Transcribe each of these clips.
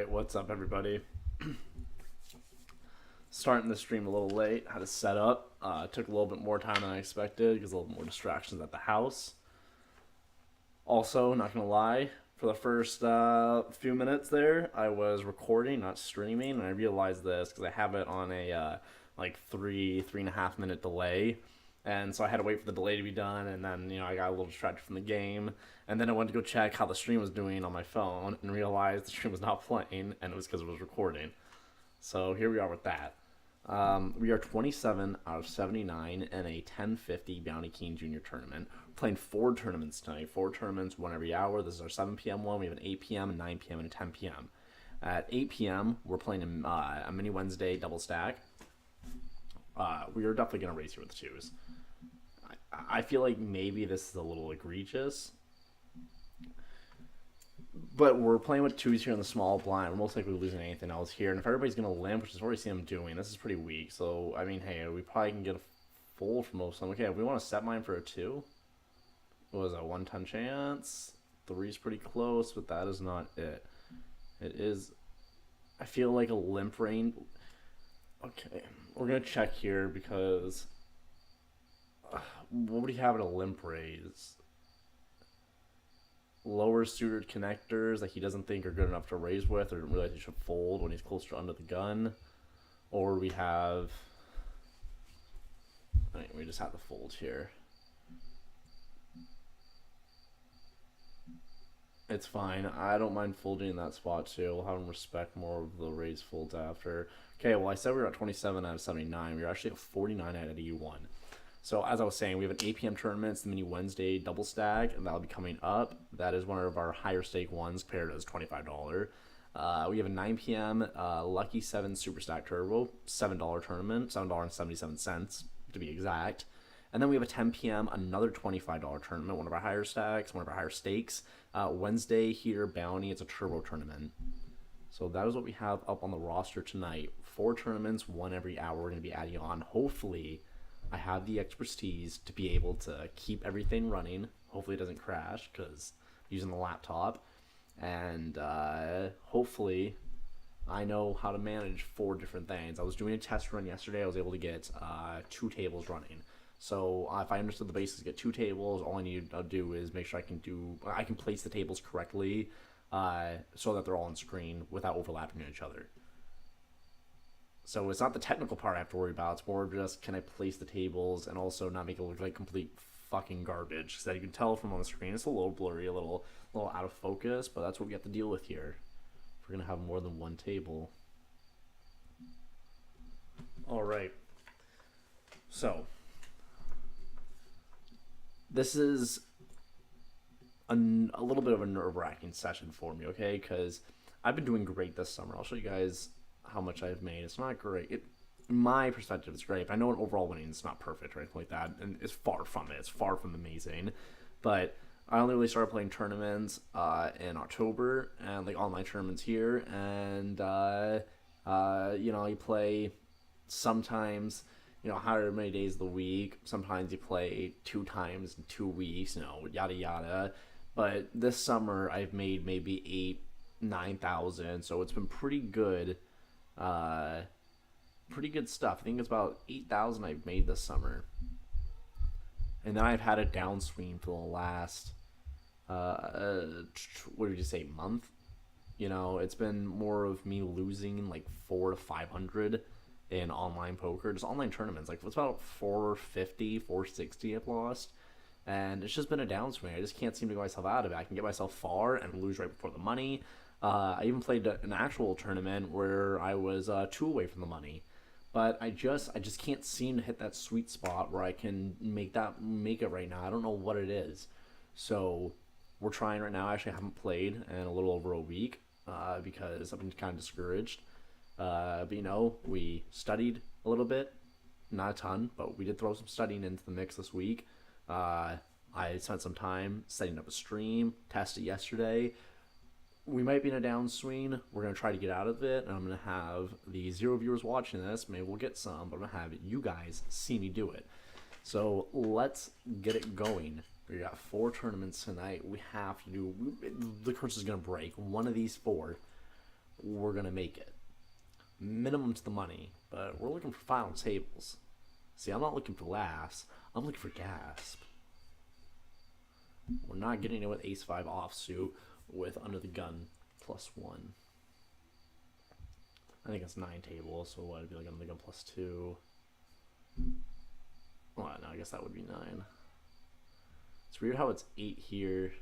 Alright, what's up, everybody? Starting the stream a little late. Had to set up. Took a little bit more time than I expected because a little more distractions at the house. Also, not gonna lie, for the first few minutes there, I was recording, not streaming, and I realized this because I have it on a like 3.5 minute delay. And so I had to wait for the delay to be done, and then I got a little distracted from the game, and then I went to go check how the stream was doing on my phone, and realized the stream was not playing, and it was because it was recording. So here we are with that. We are 27 out of 79 in a 1050 Bounty King Junior tournament. We're playing 4 tournaments tonight. 4 tournaments, one every hour. This is our 7 p.m. one. We have an 8 p.m., a 9 p.m., and a 10 p.m. At 8 p.m., we're playing a mini Wednesday double stack. We are definitely going to race here with the twos. I feel like maybe this is a little egregious, but we're playing with twos here in the small blind. We're most likely losing anything else here. And if everybody's going to limp, which is what we see them doing, this is pretty weak. So, I mean, hey, we probably can get a fold for most of them. Okay, if we want to set mine for a 2, what was that, 1/10 chance? 3's pretty close, but that is not it. It is, I feel like a limp range. Okay, we're going to check here because what would he have at a limp raise? Lower suited connectors that he doesn't think are good enough to raise with, or realize he should fold when he's closer to under the gun. Or we have, I mean, we just have to fold here. It's fine. I don't mind folding in that spot too. We'll have him respect more of the raise folds after. Okay, well, I said we were at 27 out of 79. We were actually at 49 out of 81. So as I was saying, we have an 8 p.m. tournament. It's the mini Wednesday double stack, and that'll be coming up. That is one of our higher stake ones, paired as $25. We have a 9 p.m. Lucky 7 Super Stack Turbo, $7 tournament, $7.77 to be exact. And then we have a 10 p.m. another $25 tournament, one of our higher stacks, one of our higher stakes. Wednesday here, Bounty, it's a turbo tournament. So that is what we have up on the roster tonight. 4 tournaments, one every hour. We're going to be adding on. Hopefully, I have the expertise to be able to keep everything running. Hopefully it doesn't crash because I'm using the laptop. And hopefully I know how to manage 4 different things. I was doing a test run yesterday. I was able to get 2 tables running. So if I understood the basics, get 2 tables. All I need to do is make sure I can place the tables correctly so that they're all on screen without overlapping each other. So it's not the technical part I have to worry about. It's more just, can I place the tables and also not make it look like complete fucking garbage? So you can tell from on the screen, it's a little blurry, a little out of focus, but that's what we have to deal with here. If we're going to have more than one table. All right. So this is a little bit of a nerve-wracking session for me, okay? Because I've been doing great this summer. I'll show you guys how much I've made. It's not great. In my perspective, it's great. I know in overall winning, it's not perfect or anything like that, and it's far from it. It's far from amazing. But I only really started playing tournaments in October, and like online tournaments here, and you play sometimes, however many days of the week. Sometimes you play 2 times in 2 weeks, yada yada. But this summer I've made maybe 9,000, so it's been pretty good. Pretty good stuff. I think it's about 8,000 I've made this summer, and then I've had a downswing for the last what did you say, month? It's been more of me losing like 400 to 500 in online poker, just online tournaments. Like, it's about 450, 460 I've lost, and it's just been a downswing. I just can't seem to get myself out of it. I can get myself far and lose right before the money. I even played an actual tournament where I was 2 away from the money, but I just can't seem to hit that sweet spot where I can make it right now. I don't know what it is. So we're trying right now. Actually, I haven't played in a little over a week because I've been kind of discouraged. But we studied a little bit, not a ton, but we did throw some studying into the mix this week. I spent some time setting up a stream, tested yesterday. We might be in a downswing. We're going to try to get out of it, and I'm going to have the 0 viewers watching this. Maybe we'll get some, but I'm going to have you guys see me do it. So let's get it going. We got 4 tournaments tonight. We have to do, the curse is going to break. One of these 4 we're gonna make it. Minimum to the money, but we're looking for final tables. See, I'm not looking for laughs. I'm looking for gasp. We're not getting it with ace 5 offsuit with under the gun +1. I think it's 9 tables, so what, it'd be like under the gun +2. Well, no, I guess that would be 9. It's weird how it's 8 here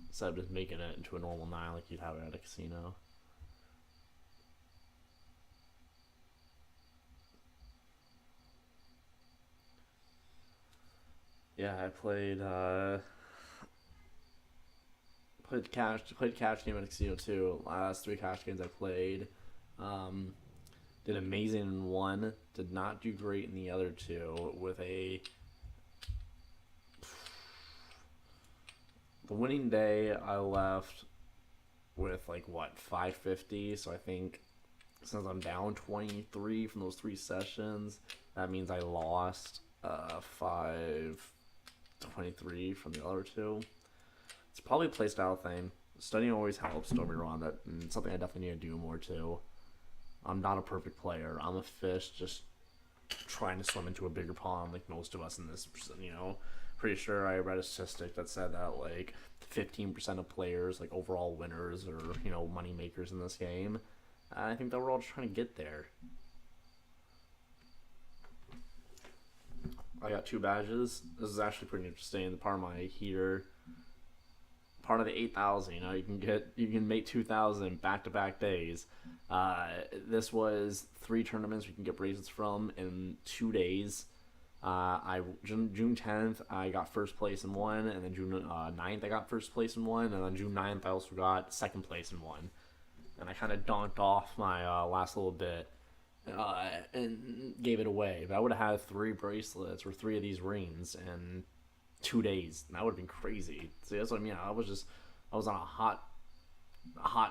instead of just making it into a normal 9 like you'd have it at a casino. Yeah, I played cash game at a casino too. Last 3 cash games I played, did amazing in one. Did not do great in the other 2. With the winning day, I left with like what 550. So I think since I'm down 23 from those 3 sessions, that means I lost 523 from the other 2. It's probably a play style thing. Studying always helps. Don't be wrong. That's something I definitely need to do more too. I'm not a perfect player. I'm a fish just trying to swim into a bigger pond like most of us in this. Pretty sure I read a statistic that said that like 15% of players, like overall winners or money makers in this game. I think that we're all just trying to get there. I got 2 badges. This is actually pretty interesting. The part of my heater, part of the 8,000. You can make 2,000 back-to-back days. This was 3 tournaments we can get bracelets from in 2 days. June 10th I got first place in 1, and then June 9th I got first place in 1, and then June 9th I also got second place in 1. And I kind of donked off my last little bit and gave it away. But I would have had 3 bracelets or 3 of these rings in 2 days. And that would have been crazy. See, that's what I mean. I was on a hot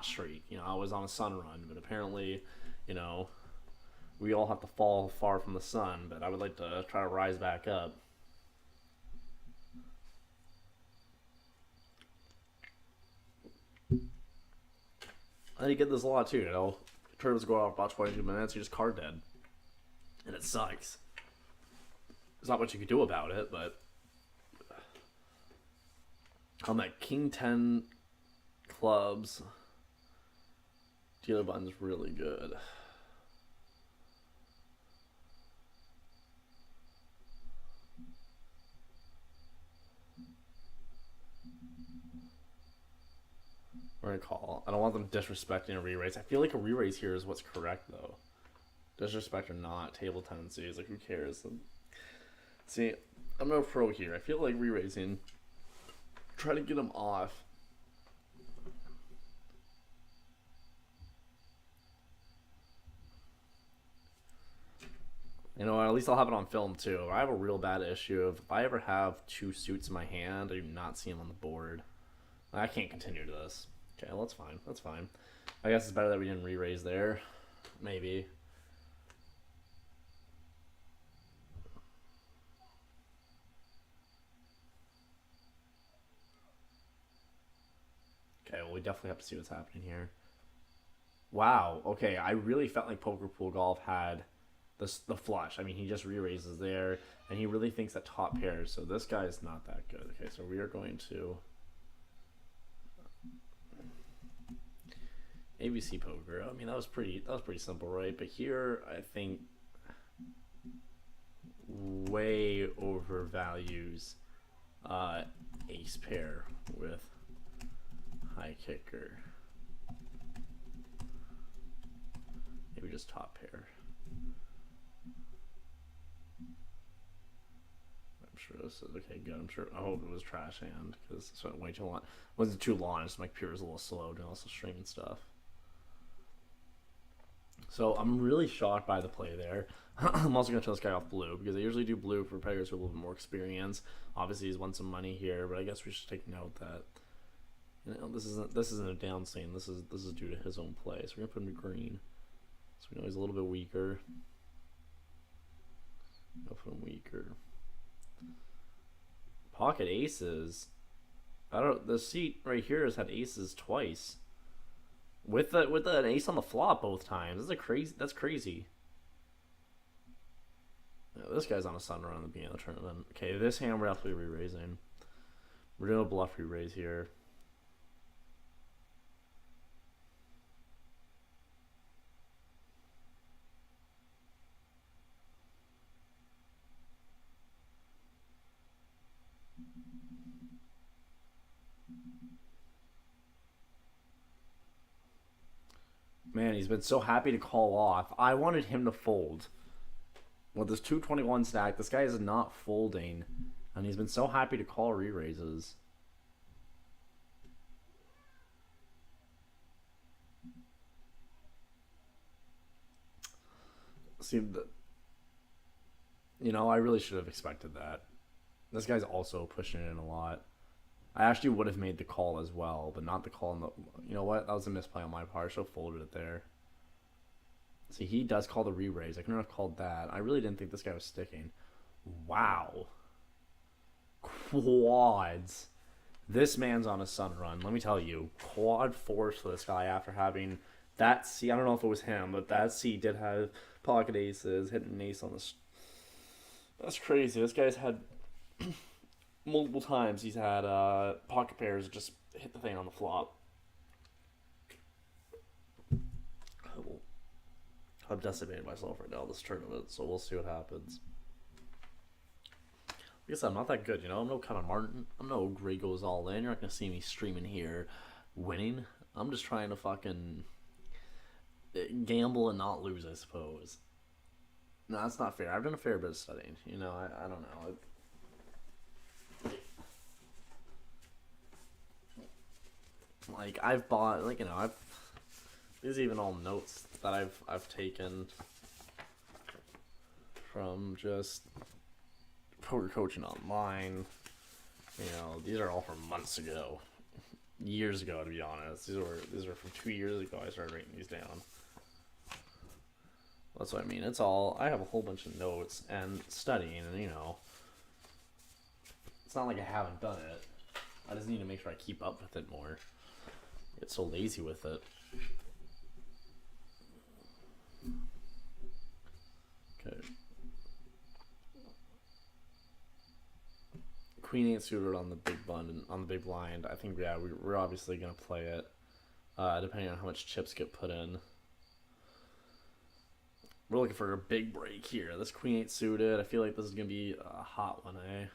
streak. I was on a sun run, but apparently, we all have to fall far from the sun. But I would like to try to rise back up. And you get this a lot too. Tournaments go out about 22 minutes. You're just card dead, and it sucks. There's not much you can do about it, but on that King 10 clubs, dealer button's really good. We're gonna call. I don't want them disrespecting a re-raise. I feel like a re-raise here is what's correct though. Disrespect or not, table tendencies, like who cares? See, I'm no pro here. I feel like re-raising. Try to get them off. At least I'll have it on film too. I have a real bad issue of if I ever have 2 suits in my hand, I do not see them on the board. I can't continue to this. Okay, well, that's fine. That's fine. I guess it's better that we didn't re-raise there. Maybe. Okay, well, we definitely have to see what's happening here. Wow. Okay, I really felt like Poker Pool Golf had the flush. I mean, he just re-raises there, and he really thinks that top pairs. So this guy is not that good. Okay, so we are going to ABC Poker. I mean, that was pretty simple, right? But here, I think way overvalues ace pair with high kicker. Maybe just top pair. I'm sure this is okay. Good. I'm sure. I hope it was trash hand because it went way too long. It wasn't too long. It's my computer was a little slow doing also streaming stuff. So I'm really shocked by the play there. I'm also going to tell this guy off blue because I usually do blue for players who have a little bit more experience. Obviously, he's won some money here, but I guess we should take note that this isn't a down scene. This is due to his own play. So we're going to put him to green. So we know he's a little bit weaker. Go for him weaker. Pocket aces. The seat right here has had aces twice. with an ace on the flop both times. That's a crazy. That's crazy. Yeah, this guy's on a sun run at the beginning of the tournament. Okay, this hand we're absolutely re-raising. We're doing a bluff re-raise here. Man, he's been so happy to call off. I wanted him to fold. With this 221 stack, this guy is not folding. And he's been so happy to call re-raises. See, I really should have expected that. This guy's also pushing it in a lot. I actually would have made the call as well, but not the call in the... You know what? That was a misplay on my part. I should have folded it there. See, he does call the re-raise. I couldn't have called that. I really didn't think this guy was sticking. Wow. Quads. This man's on a sun run. Let me tell you. Quad fours for this guy after having that C. I don't know if it was him, but that C did have pocket aces, hitting an ace on this. That's crazy. This guy's had... multiple times he's had pocket pairs just hit the thing on the flop. I've decimated myself right now this tournament, so we'll see what happens. Like I said, I'm not that good, I'm no Kevin Martin. I'm no Grey Goes All In. You're not going to see me streaming here winning. I'm just trying to fucking gamble and not lose, I suppose. No, that's not fair. I've done a fair bit of studying. I don't know. I've bought, these are even all notes that I've taken from just poker coaching online. These are all from months ago, years ago, to be honest. These are from 2 years ago. I started writing these down. That's what I mean. It's all, I have a whole bunch of notes and studying, and it's not like I haven't done it. I just need to make sure I keep up with it more. I get so lazy with it. Okay. Queen 8 suited on the big blind. I think we're obviously gonna play it, depending on how much chips get put in. We're looking for a big break here. This Queen 8 suited. I feel like this is gonna be a hot one, eh?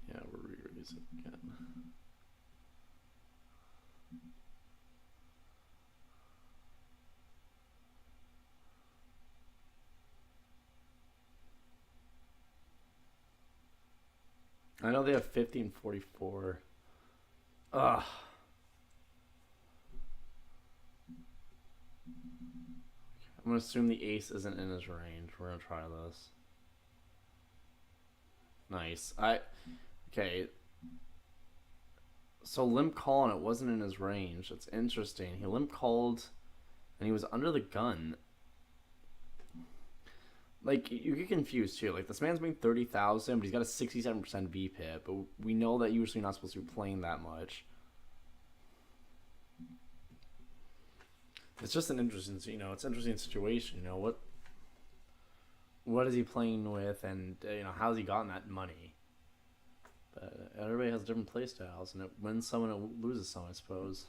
Yeah, we're re-releasing again. I know they have 50 and 44. Ugh. I'm gonna assume the ace isn't in his range. We're gonna try this. Nice. Okay. So limp call and it wasn't in his range. That's interesting. He limp called and he was under the gun. You get confused too. This man's making 30,000, but he's got a 67% VPIP. But we know that usually you're not supposed to be playing that much. It's just an interesting, it's an interesting situation. What is he playing with, and how's he gotten that money? But everybody has different play styles, and it wins some and it loses some, I suppose.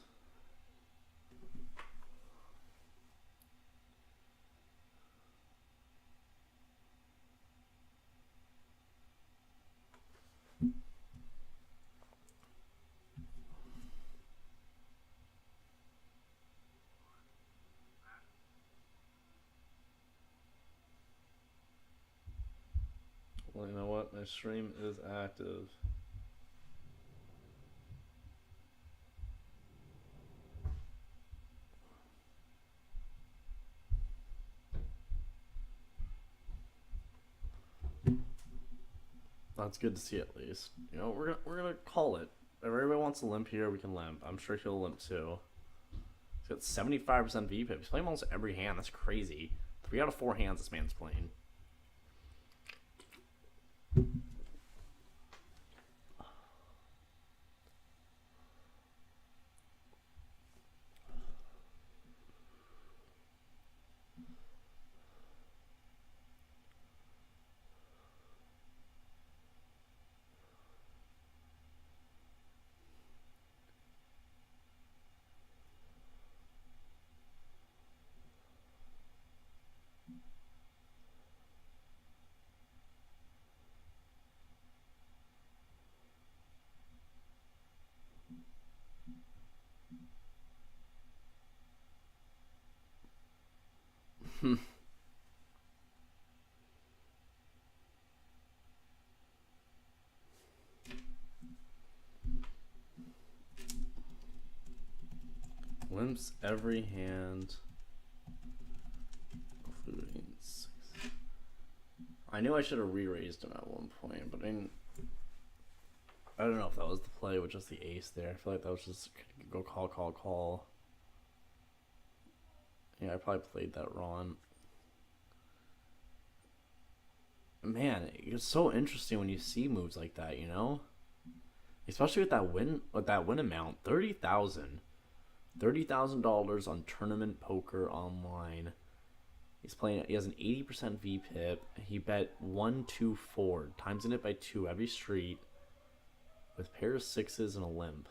Well, you know what? My stream is active. That's good to see, at least. We're gonna call it. If everybody wants to limp here, we can limp. I'm sure he'll limp too. He's got 75% VPIP. He's playing almost every hand. That's crazy. 3 out of 4 hands this man's playing. Limps every hand. Including six. I knew I should have re-raised him at one point, but I don't know if that was the play with just the ace there. I feel like that was just go call, call, call. Yeah, I probably played that wrong. Man, it's so interesting when you see moves like that, you know? Especially with that win amount, $30,000 on Tournament Poker Online. He has an 80% VPIP. He bet 1-2-4, timesing it by 2 every street with pair of sixes and a limp.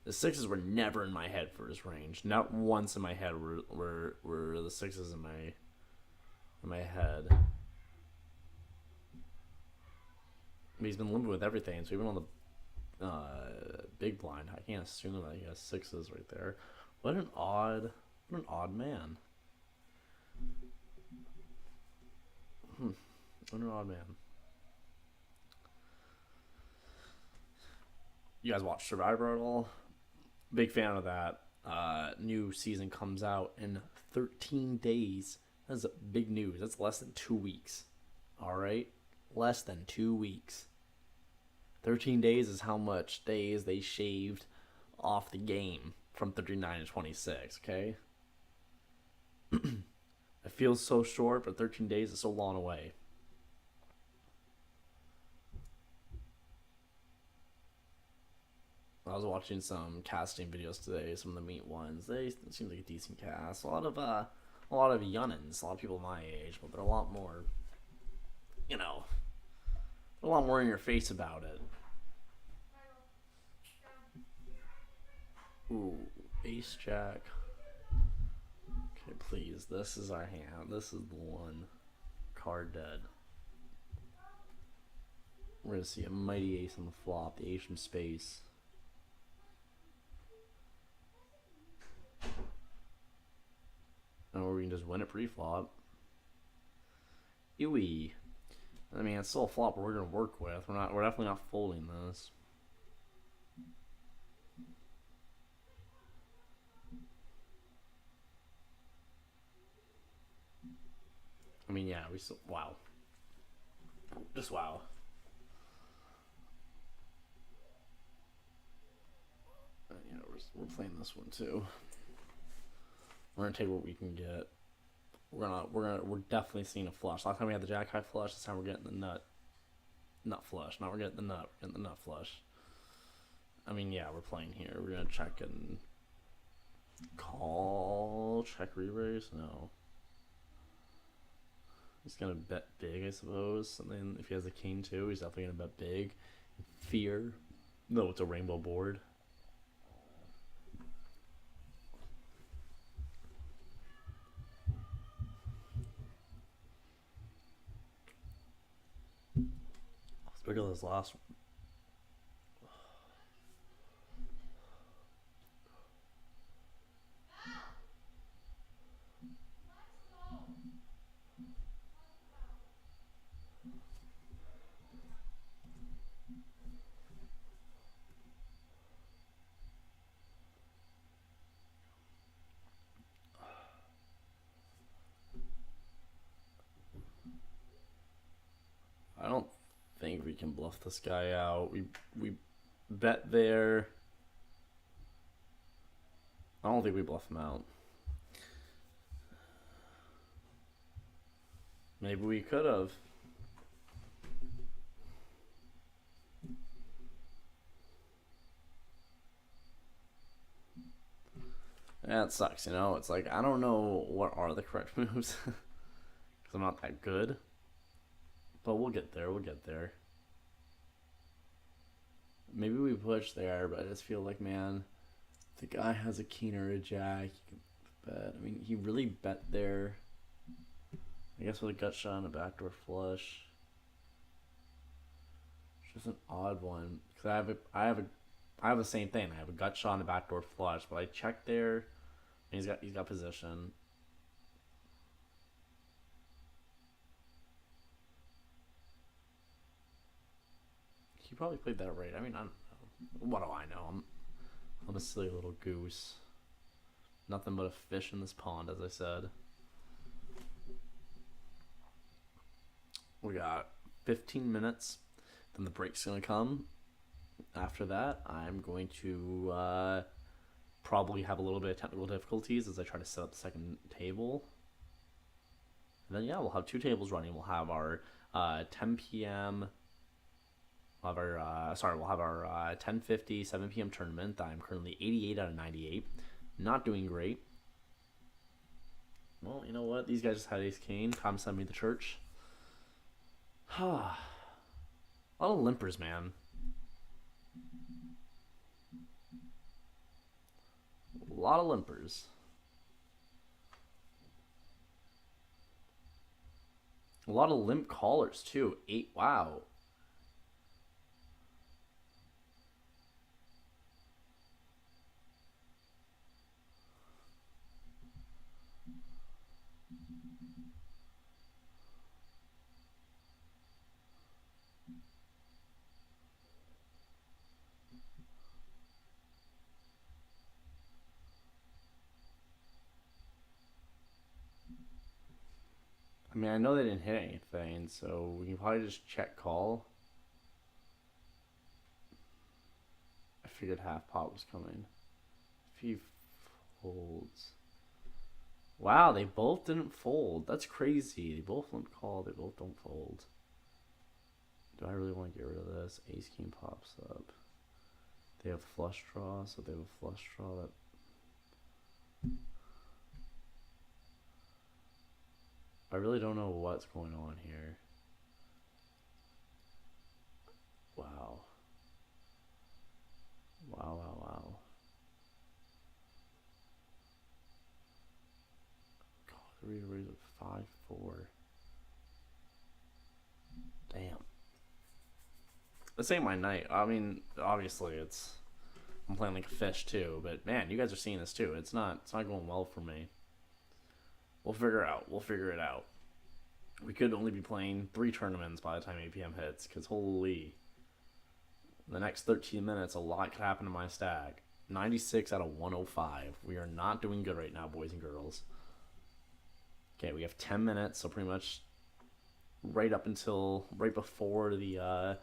The sixes were never in my head for his range. Not once in my head were the sixes in my head. But he's been limping with everything, so even on the big blind, I can't assume that he has sixes right there. What an odd man. What an odd man. You guys watch Survivor at all? Big fan of that. New season comes out in 13 days. That's big news. That's less than 2 weeks. All right? Less than 2 weeks. 13 days is how much days they shaved off the game from 39 to 26, okay? It feels so short, but 13 days is so long away. I was watching some casting videos today, some of the meat ones. They seem like a decent cast. A lot of youngins, a lot of people my age, but they're a lot more, a lot more in your face about it. Ooh, ace jack. Okay, please. This is our hand. This is the one. Card dead. We're gonna see a mighty ace on the flop. The ace from space. Or we can just win it pre-flop. Ewy. I mean, it's still a flop we're gonna work with. We're definitely not folding this. I mean, yeah, we still, wow. Just wow. Yeah, we're playing this one too. We're gonna take what we can get. We're definitely seeing a flush. Last time we had the jack high flush. This time we're getting the nut flush. Now we're getting the nut. We're getting the nut flush. I mean, yeah, we're playing here. We're gonna check and call, check re-raise. No. He's gonna bet big, I suppose. And then if he has a king too, he's definitely gonna bet big. Fear. No, it's a rainbow board. Let's look at this last one. I don't think we can bluff this guy out. We bet there. I don't think we bluff him out. Maybe we could have. Yeah, it sucks, you know? It's like, I don't know what are the correct moves. Because I'm not that good. But we'll get there, Maybe we push there, but I just feel like, man, the guy has a king or a jack. You can bet. I mean, he really bet there. I guess with a gut shot and a backdoor flush. It's just an odd one. Because I have the same thing. I have a gut shot and a backdoor flush, but I checked there, and he's got position. he probably played that right. I mean, I don't know. What do I know? I'm a silly little goose. Nothing but a fish in this pond, as I said. We got 15 minutes. Then the break's gonna come. After that, I'm going to probably have a little bit of technical difficulties as I try to set up the second table. And then yeah, we'll have two tables running. We'll have our 10 p.m. We'll have our 10:50 7 p.m. tournament. I'm currently 88 out of 98. Not doing great. Well, you know what? These guys just had ace king. Time to send me to church. A lot of limpers, man. A lot of limpers. A lot of limp callers too. 8. Wow. I mean, I know they didn't hit anything, so we can probably just check call. I figured half pot was coming. If he folds. Wow, they both didn't fold. That's crazy. They both limp call, they both don't fold. Do I really want to get rid of this? Ace king pops up. They have flush draw, so they have a flush draw that. I really don't know what's going on here. Wow. Wow, wow, wow. God, the reader raised at 5-4. Damn. This ain't my night. I mean, obviously I'm playing like a fish too, but man, you guys are seeing this too. It's not going well for me. We'll figure it out. We could only be playing 3 tournaments by the time 8 p.m. hits, because holy. In the next 13 minutes, a lot could happen to my stack. 96 out of 105. We are not doing good right now, boys and girls. Okay, we have 10 minutes, so pretty much right before the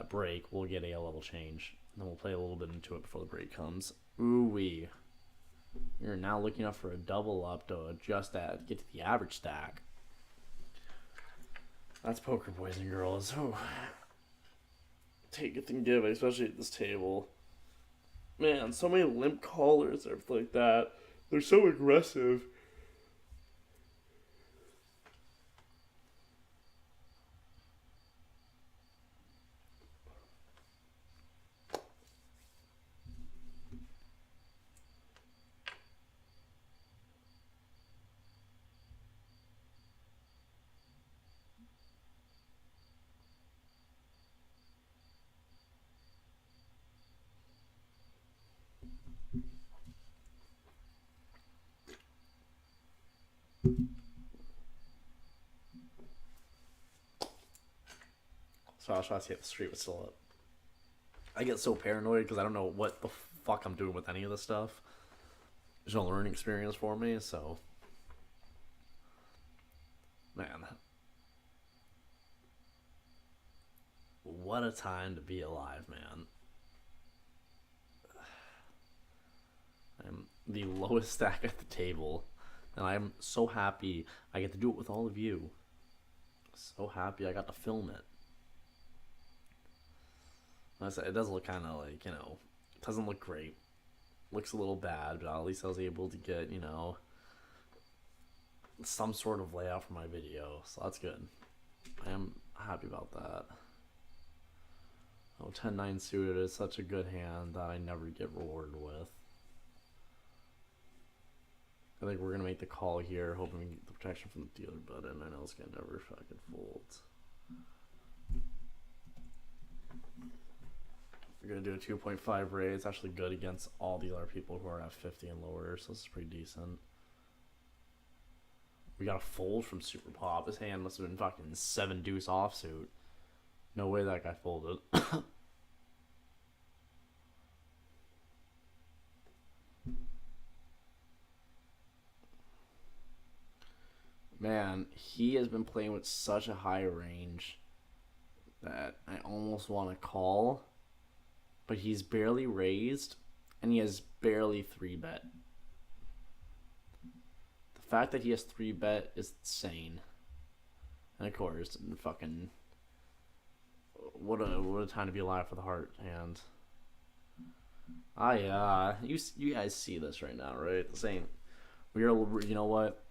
break, we'll get a level change. And then we'll play a little bit into it before the break comes. Ooh-wee. You're now looking up for a double up to adjust that to get to the average stack. That's poker, boys and girls. Oh, take it and give it, especially at this table. Man, so many limp callers, everything like that. They're so aggressive. So I was trying to see if the street was still up. I get so paranoid because I don't know what the fuck I'm doing with any of this stuff. There's no learning experience for me, so. Man. What a time to be alive, man. I'm the lowest stack at the table, and I'm so happy I get to do it with all of you. So happy I got to film it. It does look kind of like, it doesn't look great. Looks a little bad, but at least I was able to get, some sort of layout for my video, so that's good. I am happy about that. Oh, 10-9 suited is such a good hand that I never get rewarded with. I think we're going to make the call here, hoping we get the protection from the dealer button. I know it's going to never fucking fold. We're going to do a 2.5 raise. It's actually good against all the other people who are at 50 and lower, so this is pretty decent. We got a fold from Super Pop. His hand must have been fucking 7 deuce offsuit. No way that guy folded. Man, he has been playing with such a high range that I almost want to call, but he's barely raised and he has barely 3-bet. The fact that he has 3-bet is insane. And of course, fucking what a time to be alive for the heart hand. You guys see this right now, right? The same. We are, you know what?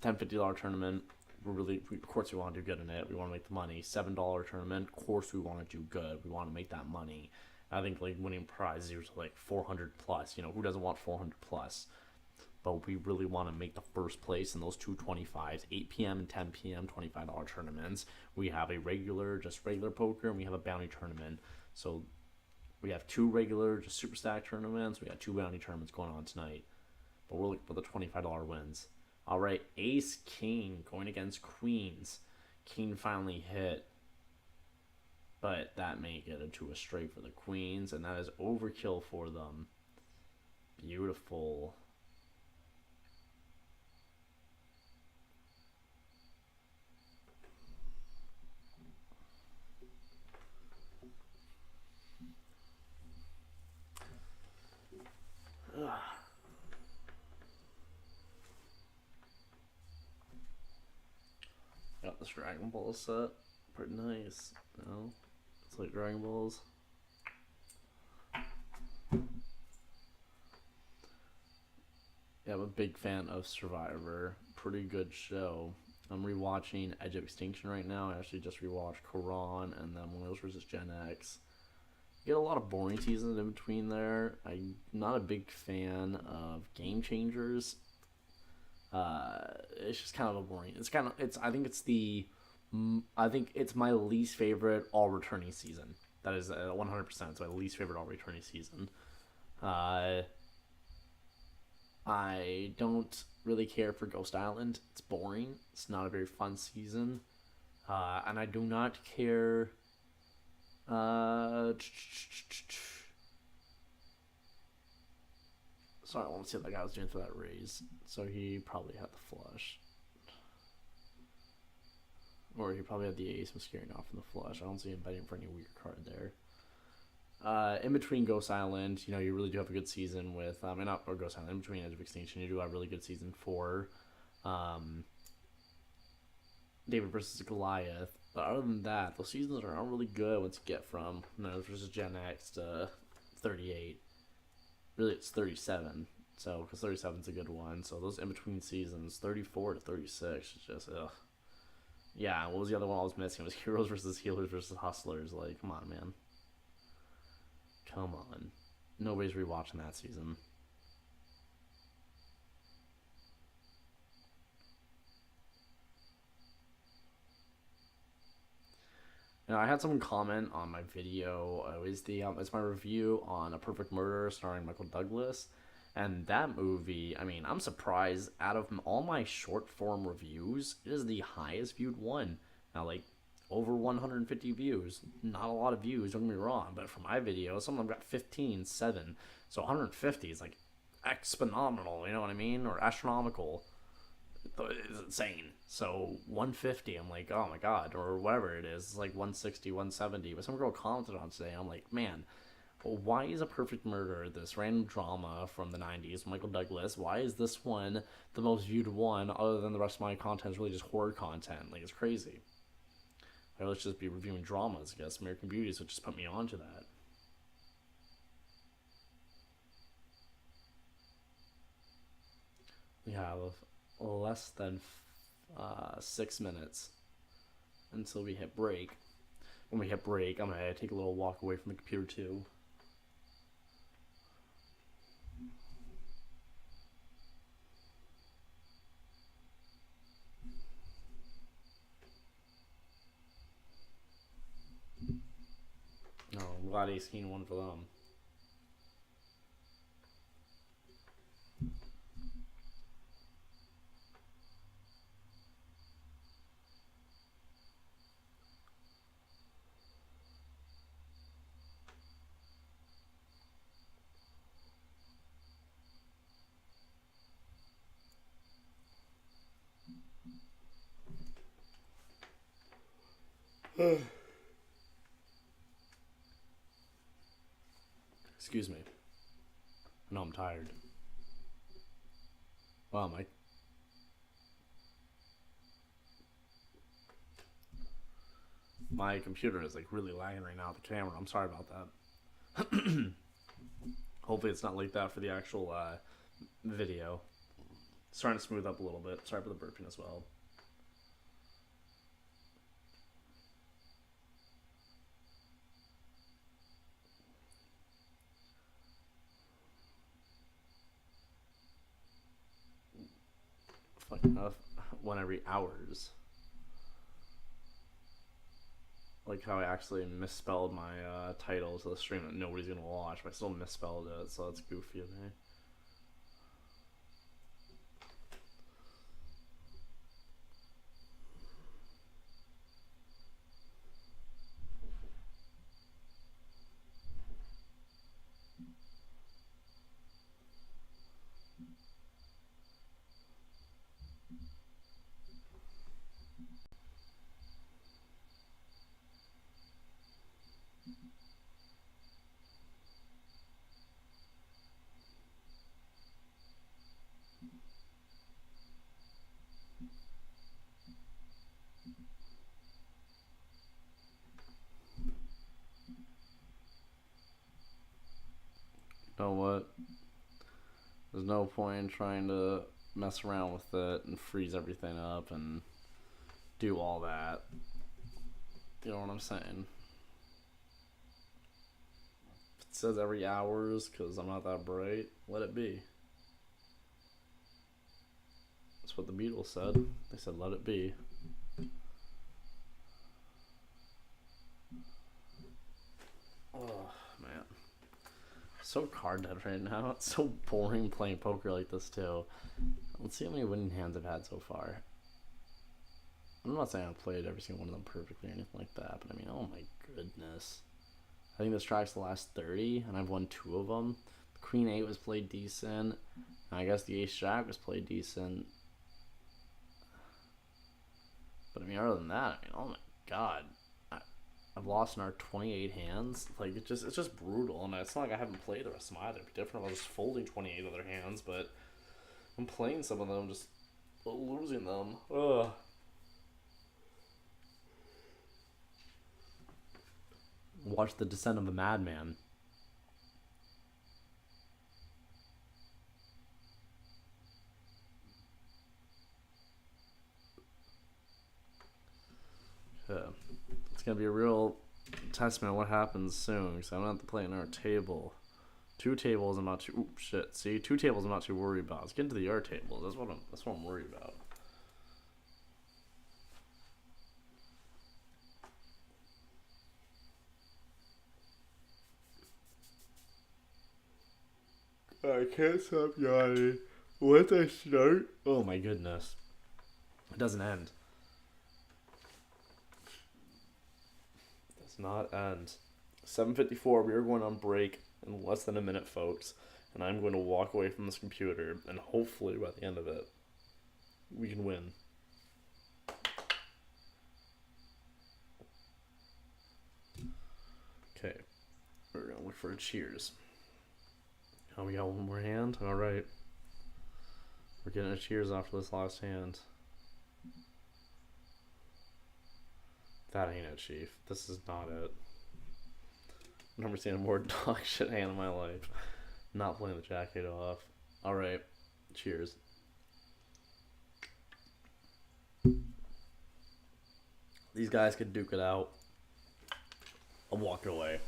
$10-$50 tournament. Of course, we want to do good in it. We want to make the money. $7 tournament. Of course, we want to do good. We want to make that money. I think like winning prizes are like 400 plus. You know, who doesn't want 400 plus? But we really want to make the first place in those two 25s, 8 p.m. and 10 p.m. $25 tournaments. We have a regular poker, and we have a bounty tournament. So we have 2 regular, just super stack tournaments. We got 2 bounty tournaments going on tonight. But we're looking for the $25 wins. All right, Ace King going against Queens. King finally hit, but that may get into a straight for the Queens, and that is overkill for them. Beautiful. Got this Dragon Ball set. Pretty nice. No? It's like Dragon Balls. Yeah, I'm a big fan of Survivor. Pretty good show. I'm rewatching Edge of Extinction right now. I actually just rewatched Quran and then Millennials vs. Gen X. Get a lot of boring seasons in between there. I'm not a big fan of Game Changers. It's just kind of a boring. I think it's my least favorite all returning season. That is 100%. It's my least favorite all returning season. I don't really care for Ghost Island. It's boring. It's not a very fun season. And I do not care. Sorry, I want to see what that guy was doing for that raise. So he probably had the flush. Or he probably had the ace and scaring off from the flush. I don't see him betting for any weird card there. In between Ghost Island, you know, you really do have a good season with, not or Ghost Island, in between Edge of Extinction, you do have a really good season for David versus Goliath. But other than that, those seasons aren't really good once you get from versus Gen X to 38. Really, it's 37. So, because 37 is a good one. So, those in between seasons, 34 to 36, is just, ugh. Yeah, what was the other one I was missing? It was Heroes versus Healers versus Hustlers. Like, come on, man. Come on. Nobody's rewatching that season. Now, I had someone comment on my video. It's my review on A Perfect Murder starring Michael Douglas. And that movie, I mean, I'm surprised. Out of all my short form reviews, it is the highest viewed one. Now, like, over 150 views. Not a lot of views, don't get me wrong. But for my video, some of them got 15, 7. So 150 is, like, phenomenal, you know what I mean? Or astronomical. It's insane. So 150, I'm like, oh my god, or whatever it is. It's like 160, 170. But some girl commented on today. I'm like, man, why is A Perfect Murder, this random drama from the 90s, Michael Douglas, why is this one the most viewed one other than the rest of my content is really just horror content? Like, it's crazy. Let's just be reviewing dramas, I guess. American Beauty, so just put me on to that. We have less than 6 minutes until we hit break. When we hit break, I'm going to take a little walk away from the computer too. Oh, I'm glad Ace King won for them. Excuse me. No, I'm tired. Wow, my computer is like really lagging right now. The camera. I'm sorry about that. Hopefully, it's not like that for the actual video. It's trying to smooth up a little bit. Sorry for the burping as well. Fucking enough. 1 every hours. Like how I actually misspelled my title to the stream that nobody's gonna watch, but I still misspelled it, so that's goofy of me. You know what? There's no point in trying to mess around with it and freeze everything up and do all that. You know what I'm saying? If it says every hours because I'm not that bright, let it be. That's what the Beatles said. They said, let it be. Oh, man. So card dead right now. It's so boring playing poker like this, too. Let's see how many winning hands I've had so far. I'm not saying I've played every single one of them perfectly or anything like that, but I mean, oh my goodness. I think this track's the last 30, and I've won 2 of them. The Queen 8 was played decent. And I guess the Ace Jack was played decent. But I mean, other than that, I mean, oh my god. I've lost in our 28 hands. Like, it's just brutal. And it's not like I haven't played the rest of them either. It'd be different if I was folding 28 other hands, but I'm playing some of them, just losing them. Ugh. Watch The Descent of a Madman. Yeah. It's going to be a real testament of what happens soon, because I don't have to play another table. 2 tables I'm not too... Oop, shit. See? 2 tables I'm not too worried about. Let's get into the yard tables. That's what I'm worried about. I can't stop yawning. Once I start... Oh my goodness. It doesn't end. It does not end. 7:54, we are going on break in less than a minute, folks. And I'm going to walk away from this computer, and hopefully by the end of it, we can win. Okay. We're going to look for a cheers. Oh, we got one more hand? Alright. We're getting a cheers after this last hand. That ain't it, Chief. This is not it. I've never seen a more dog shit hand in my life. Not playing the jacket off. Alright. Cheers. These guys could duke it out. I'm walking away.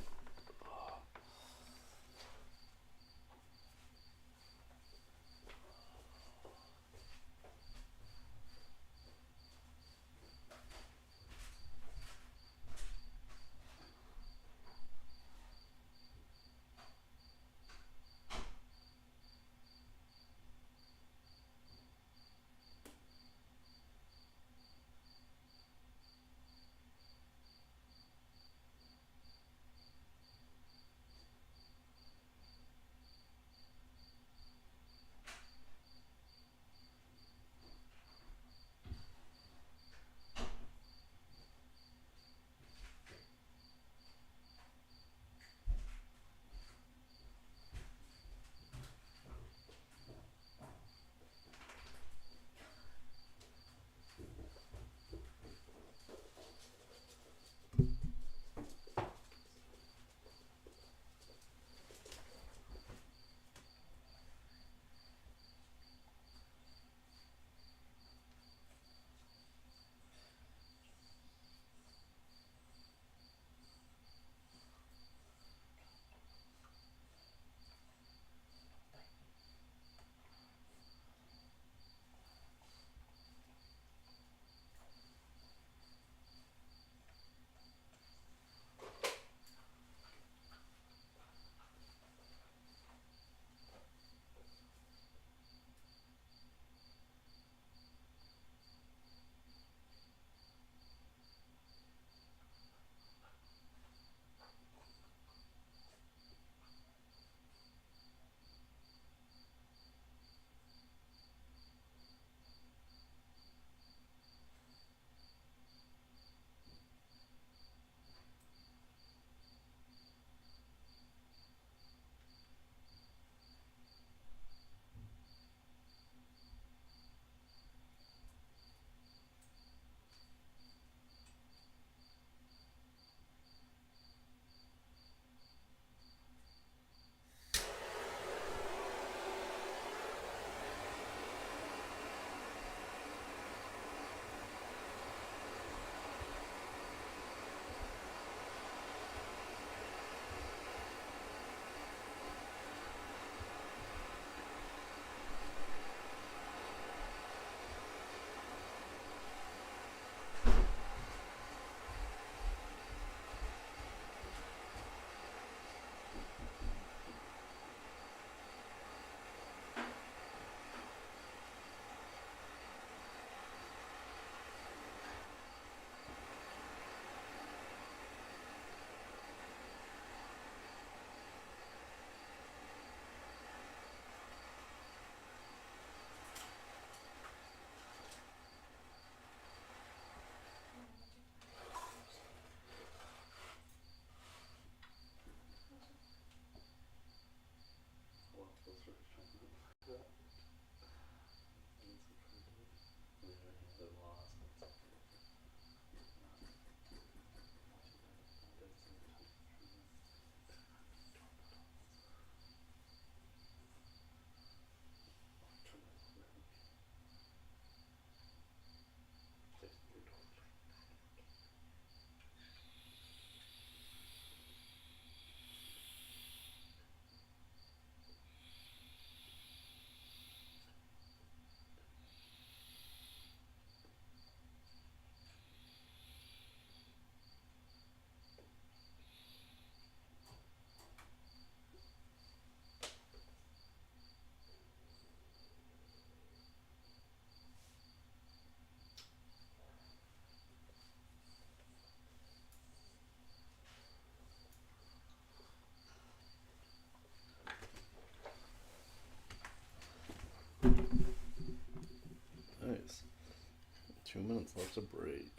left to break.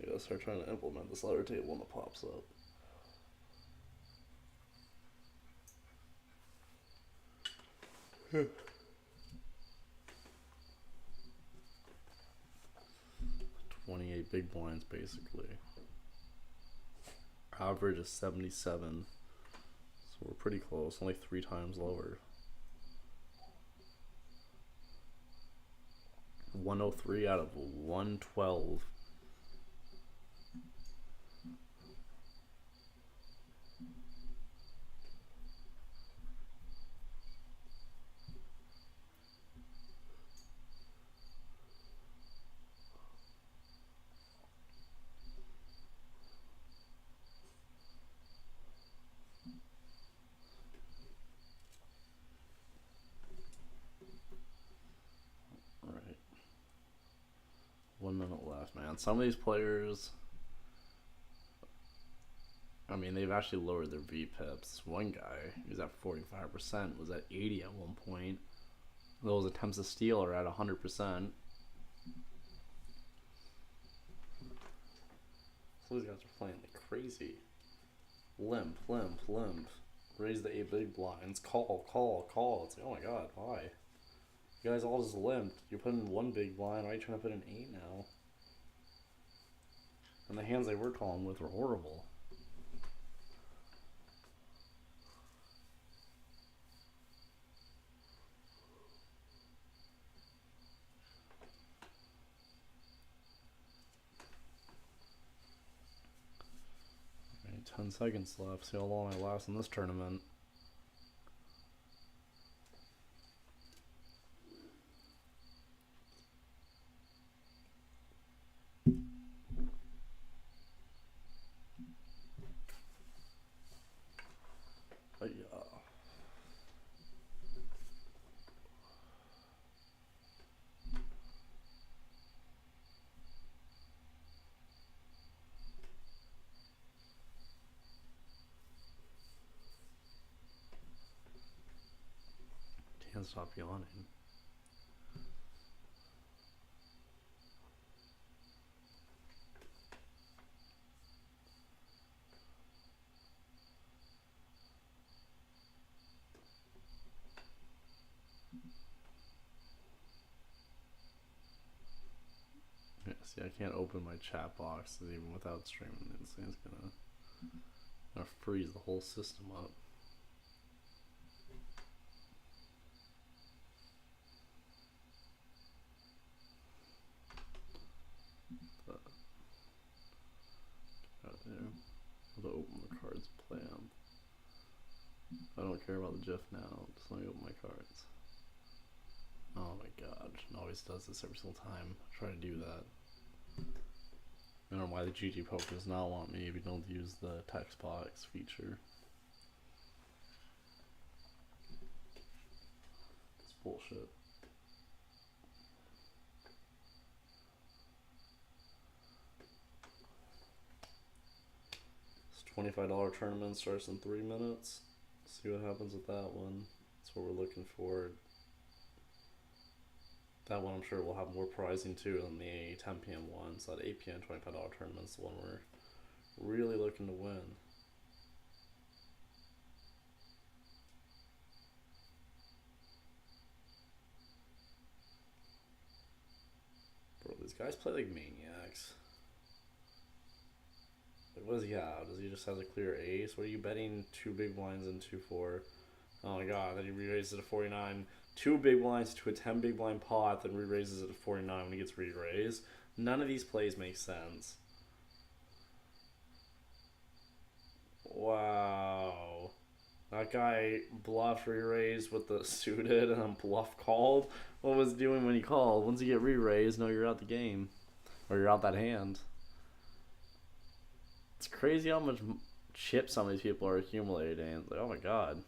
I gotta start trying to implement this letter table when it pops up. Hmm. 28 big blinds basically. Average is 77. So we're pretty close, only 3 times lower. 103 out of 112. Alright. 1 minute left, man. Some of these players, I mean, they've actually lowered their VPIPs. One guy, who's at 45%, was at 80 at one point. Those attempts to steal are at 100%. So these guys are playing like crazy. Limp, limp, limp. Raise the 8 big blinds. Call, call, call. It's like, oh my god, why? You guys all just limped. You're putting 1 big blind. Why are you trying to put an 8 now? And the hands they were calling with were horrible. Alright, 10 seconds left. See how long I last in this tournament. But yeah. Can't stop yawning. Yeah, see, I can't open my chat box even without streaming. This thing's gonna freeze the whole system up. To open the cards, play them. I don't care about the GIF now. Just let me open my cards. Oh my god, it always does this every single time. I try to do that. I don't know why the GG Poker does not want me if you don't use the text box feature. It's bullshit. $25 tournament starts in 3 minutes. See what happens with that one. That's what we're looking for. That one I'm sure will have more pricing too than the 10 p.m. one. So that 8 p.m. $25 tournament's the one we're really looking to win. Bro, these guys play like maniacs. Like, what does he have? Does he just have a clear ace? What are you betting 2 big blinds into for? Oh my god, then he re-raises it to 49. 2 big blinds to a 10 big blind pot, then re-raises it to 49 when he gets re-raised. None of these plays make sense. Wow. That guy bluffed re-raised with the suited and then bluff called. What was he doing when he called? Once you get re-raised, no, you're out the game. Or you're out that hand. It's crazy how much chips some of these people are accumulating. It's like, oh my god.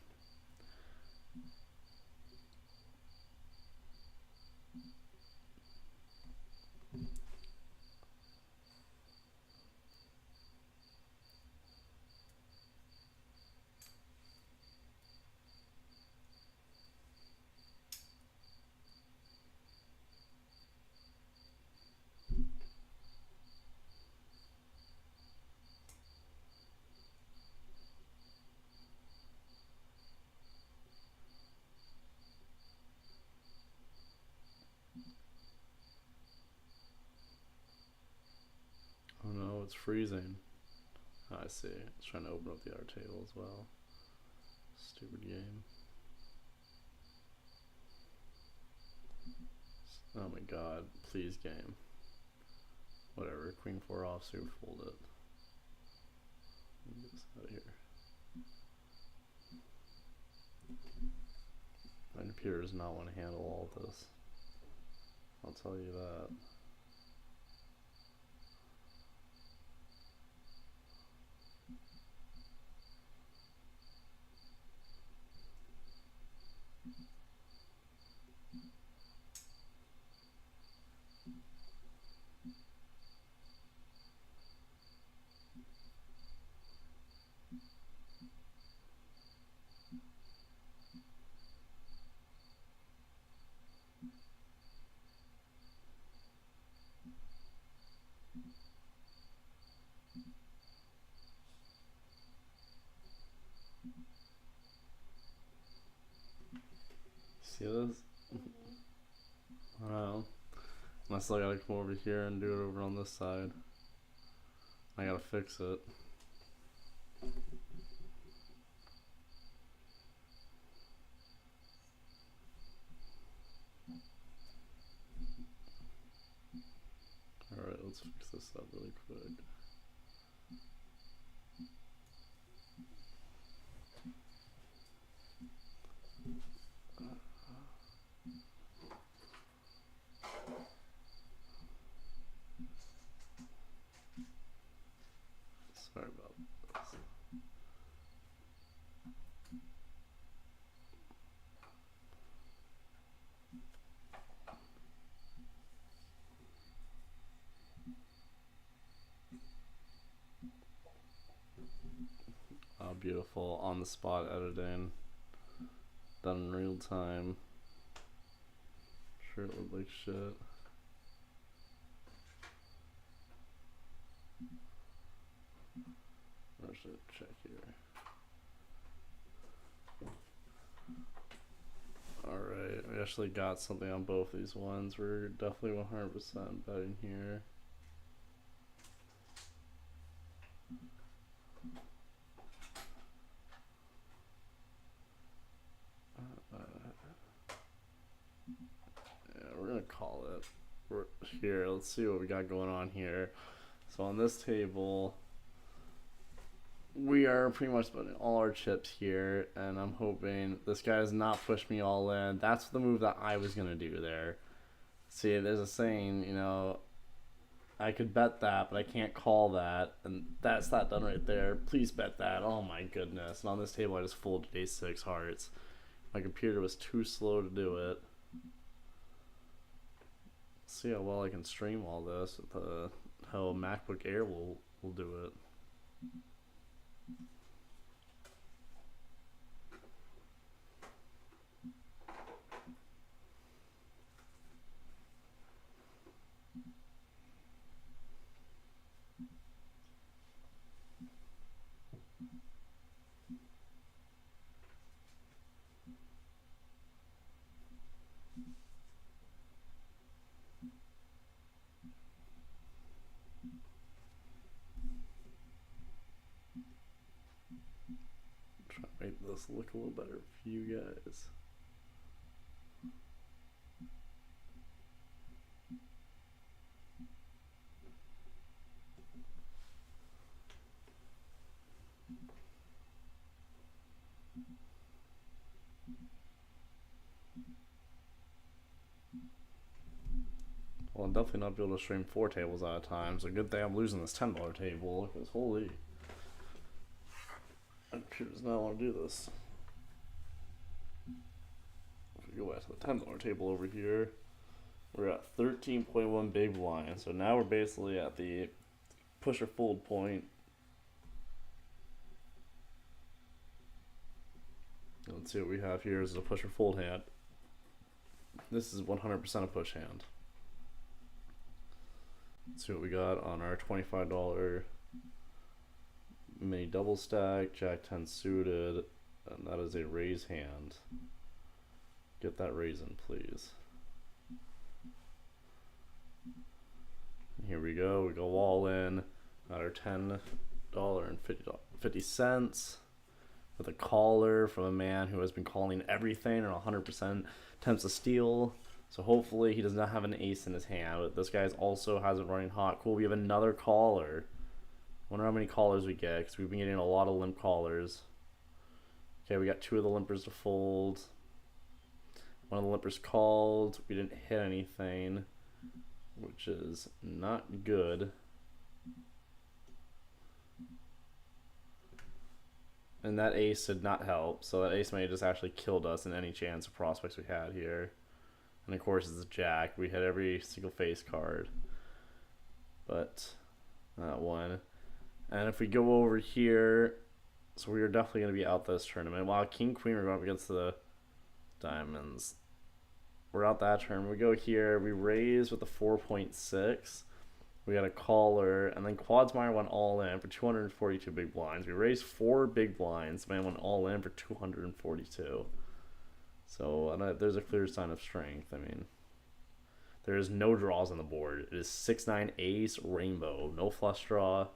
it's freezing. Oh, I see. It's trying to open up the other table as well. Stupid game. Oh my god, please game. Whatever, queen 4 offsuit, fold it. Let me get this out of here. My computer does not want to handle all of this. I'll tell you that. See this? I don't know. I still gotta come over here and do it over on this side. I gotta fix it. Alright, let's fix this up really quick. Sorry about this. Oh, beautiful. On the spot editing. Done in real time. Sure, it looked like shit. I should check here. Alright, we actually got something on both these ones. We're definitely 100% betting here. Yeah, we're gonna call it. We're here. Let's see what we got going on here. So on this table, we are pretty much putting all our chips here, and I'm hoping this guy does not push me all in. That's the move that I was gonna do there. See, there's a saying, you know, I could bet that, but I can't call that, and that's that done right there. Please bet that. Oh my goodness. And on this table, I just folded ace-6 hearts. My computer was too slow to do it. See how well I can stream all this. How a MacBook Air will do it. Try to make this look a little better for you guys. Well, I'm definitely not be able to stream 4 tables at a time, so good thing I'm losing this $10 table, because holy. My computer does not want to do this. If we go back to the $10 table over here, we're at 13.1 big blind, so now we're basically at the push or fold point. Let's see what we have here is a push or fold hand. This is 100% a push hand. Let's see what we got on our $25 mini double stack, Jack 10 suited, and that is a raise hand. Get that raise in, please. Here we go all in. Got our $10.50 with a caller from a man who has been calling everything or 100% attempts to steal. So hopefully he does not have an ace in his hand. But this guy also has it running hot. Cool, we have another caller. Wonder how many callers we get, because we've been getting a lot of limp callers. Okay, we got 2 of the limpers to fold. One of the limpers called. We didn't hit anything, which is not good. And that ace did not help, so that ace may have just actually killed us in any chance of prospects we had here. And of course it's a jack. We hit every single face card. But not one. And if we go over here, so we are definitely going to be out this tournament. While King Queen, we're going up against the diamonds. We're out that turn. We go here, we raise with the 4.6. We got a caller, and then Quadsmeyer went all in for 242 big blinds. We raised 4 big blinds. Man went all in for 242. So there's a clear sign of strength. I mean, there is no draws on the board. It is 6-9 ace rainbow, no flush draw.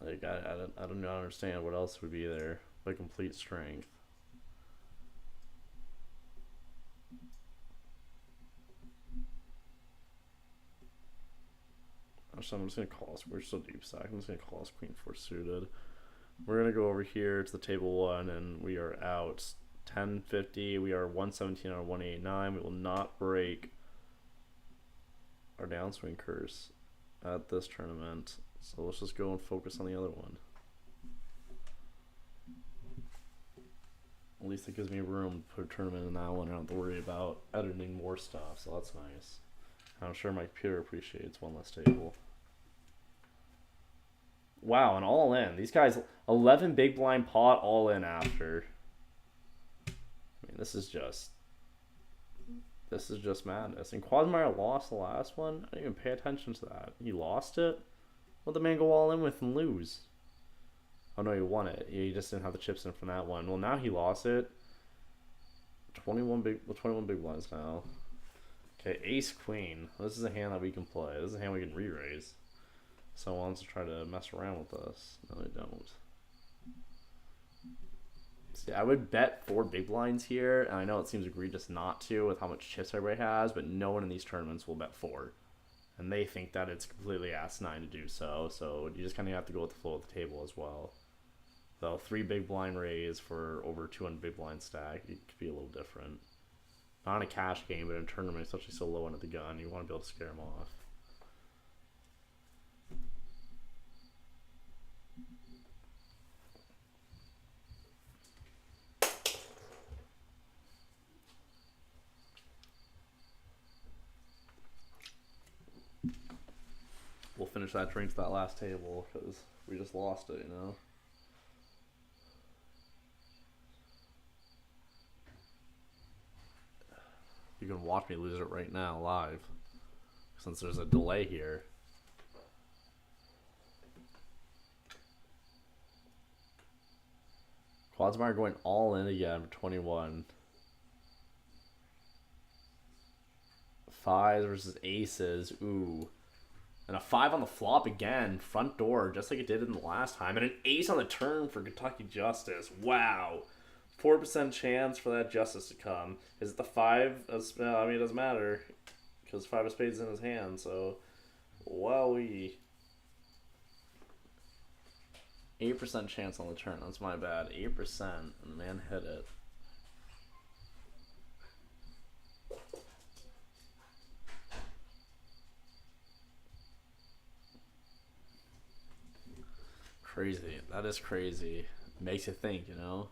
Like I don't understand what else would be there but complete strength. So I'm just going to call us, we're still deep stack, I'm just going to call us Queen 4 suited. We're going to go over here to the table 1, and we are out 1050. We are 117 on 189. We will not break our downswing curse at this tournament. So let's just go and focus on the other one. At least it gives me room to put a tournament in that one. I don't have to worry about editing more stuff, so that's nice. I'm sure my computer appreciates one less table. Wow, and all in. These guys, 11 big blind pot, all in after. I mean, this is just madness. And Quasmeyer lost the last one. I didn't even pay attention to that. He lost it? What'd the man go all in with and lose? Oh no, he won it. He just didn't have the chips in from that one. Well, now he lost it. 21 big blinds now. Okay, ace queen. This is a hand that we can play. This is a hand we can re-raise. Someone wants to try to mess around with us. No, they don't. See, I would bet 4 big blinds here, and I know it seems egregious not to with how much chips everybody has, but no one in these tournaments will bet 4. And they think that it's completely asinine to do so, so you just kind of have to go with the flow of the table as well. So 3 big blind raise for over 200 big blind stack, it could be a little different. Not in a cash game, but in a tournament, especially so low under the gun, you want to be able to scare them off. We'll finish that drink to that last table because we just lost it, you know. You can watch me lose it right now live since there's a delay here. Quadsmeyer going all in again for 21. 5s versus aces. Ooh. And a 5 on the flop again. Front door, just like it did in the last time. And an ace on the turn for Kentucky Justice. Wow. 4% chance for that Justice to come. Is it the 5? I mean, it doesn't matter. Because 5 of spades in his hand, so... Wowee. 8% chance on the turn. That's my bad. 8%. And the man hit it. Crazy. That is crazy. Makes you think, you know?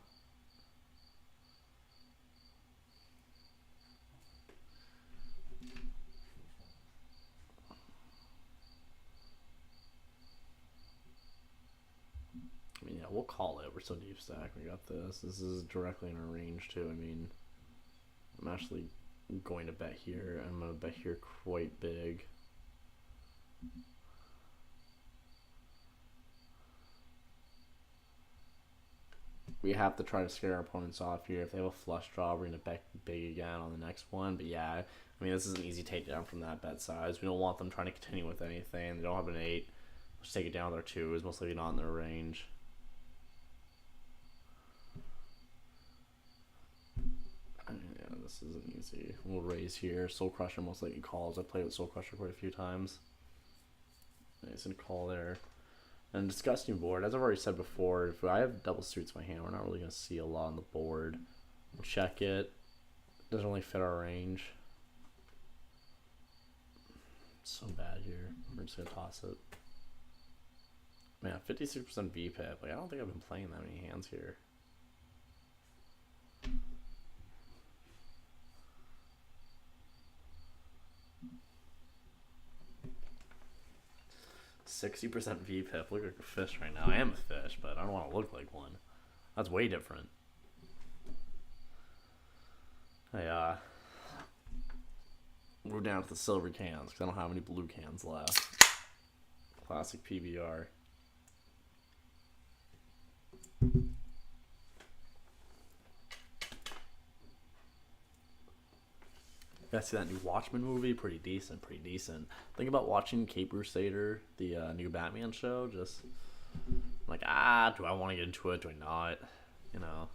I mean, yeah, we'll call it. We're so deep stack. We got this. This is directly in our range, too. I mean, I'm actually going to bet here. I'm going to bet here quite big. We have to try to scare our opponents off here. If they have a flush draw, we're going to bet big again on the next one. But yeah, I mean, this is an easy takedown from that bet size. We don't want them trying to continue with anything. They don't have an 8. Just take it down there too. It's mostly not in their range. Yeah, this isn't easy. We'll raise here. Soul Crusher most likely calls. I've played with Soul Crusher quite a few times. Nice and call there. And Disgusting board, as I've already said before, if I have double suits in my hand, we're not really going to see a lot on the board. We'll check it. Doesn't really fit our range. It's so bad here. We're just going to toss it. Man, 56% VPIP. Like, I don't think I've been playing that many hands here. 60% VPIP. Look like a fish right now. I am a fish, but I don't want to look like one. That's way different. Hey, we're down to the silver cans because I don't have any blue cans left. Classic PBR. You guys see that new Watchmen movie? Pretty decent, pretty decent. Think about watching Cape Crusader, the new Batman show. Just like, do I want to get into it? Do I not? You know,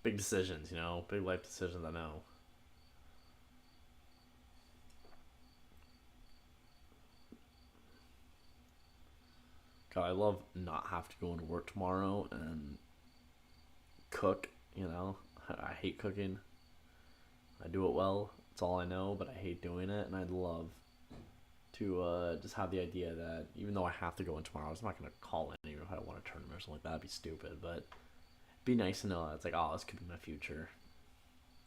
big decisions. You know, big life decisions. I know. God, I love not have to go into work tomorrow and cook. You know, I hate cooking. I do it well. It's all I know, but I hate doing it, and I'd love to just have the idea that even though I have to go in tomorrow, I'm not going to call in even if I want a tournament or something like that. That'd be stupid, but it'd be nice to know that it's like, oh, this could be my future.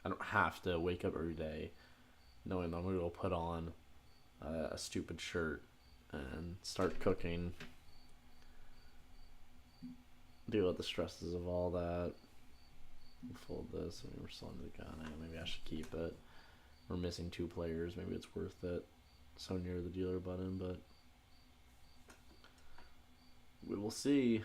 I don't have to wake up every day knowing that I'm going to go put on a stupid shirt and start cooking. Deal with the stresses of all that. Fold this. I mean, we're still under the gun. Maybe I should keep it. We're missing 2 players. Maybe it's worth it. So near the dealer button, but we will see.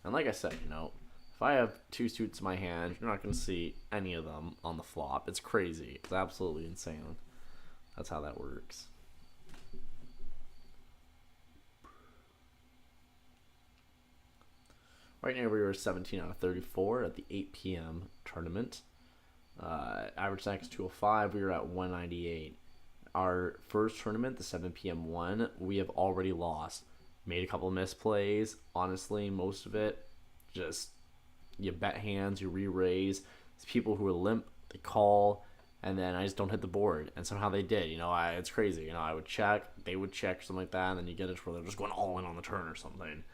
And like I said, you know, if I have 2 suits in my hand, you're not going to see any of them on the flop. It's crazy. It's absolutely insane. That's how that works. Right now we were 17 out of 34 at the 8 p.m. tournament. Average snacks 205. We were at 198. Our first tournament, the 7 p.m. one, we have already lost. Made a couple of misplays. Honestly, most of it, just you bet hands, you re-raise. It's people who are limp, they call, and then I just don't hit the board. And somehow they did. You know, it's crazy. You know, I would check, they would check, something like that, and then you get it where they're just going all in on the turn or something.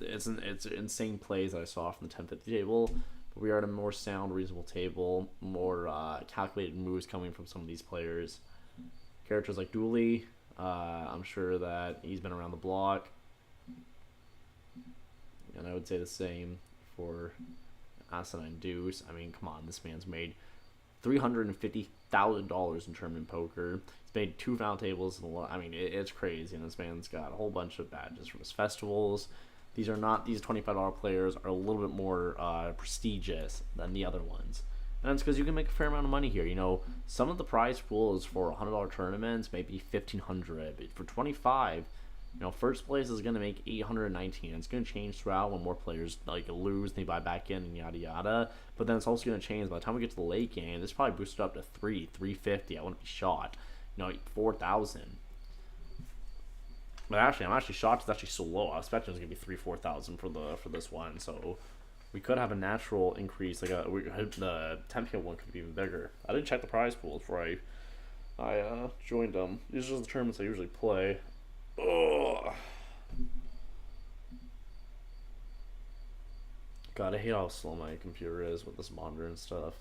It's insane plays that I saw from the 1050 table, but we are at a more sound, reasonable table, more calculated moves coming from some of these players. Characters like Dooley, I'm sure that he's been around the block, and I would say the same for Asinine Deuce. I mean, come on, this man's made $350,000 in tournament poker. He's made 2 final tables. I mean, it's crazy, and this man's got a whole bunch of badges from his festivals. These $25 players are a little bit more prestigious than the other ones. And it's because you can make a fair amount of money here. You know, some of the prize pools for $100 tournaments, maybe $1,500. But for 25, you know, first place is going to make $819. It's going to change throughout when more players like lose, they buy back in, and yada yada. But then it's also going to change by the time we get to the late game. This probably boosted up to $350. I wouldn't be shocked. You know, 4,000. But actually, I'm actually shocked it's actually so low. I was expecting it's gonna be 3,000-4,000 for this one. So we could have a natural increase. Like the 10 one could be even bigger. I didn't check the prize pools before I joined them. These are just the tournaments I usually play. Ugh. God, I hate how slow my computer is with this monitor and stuff.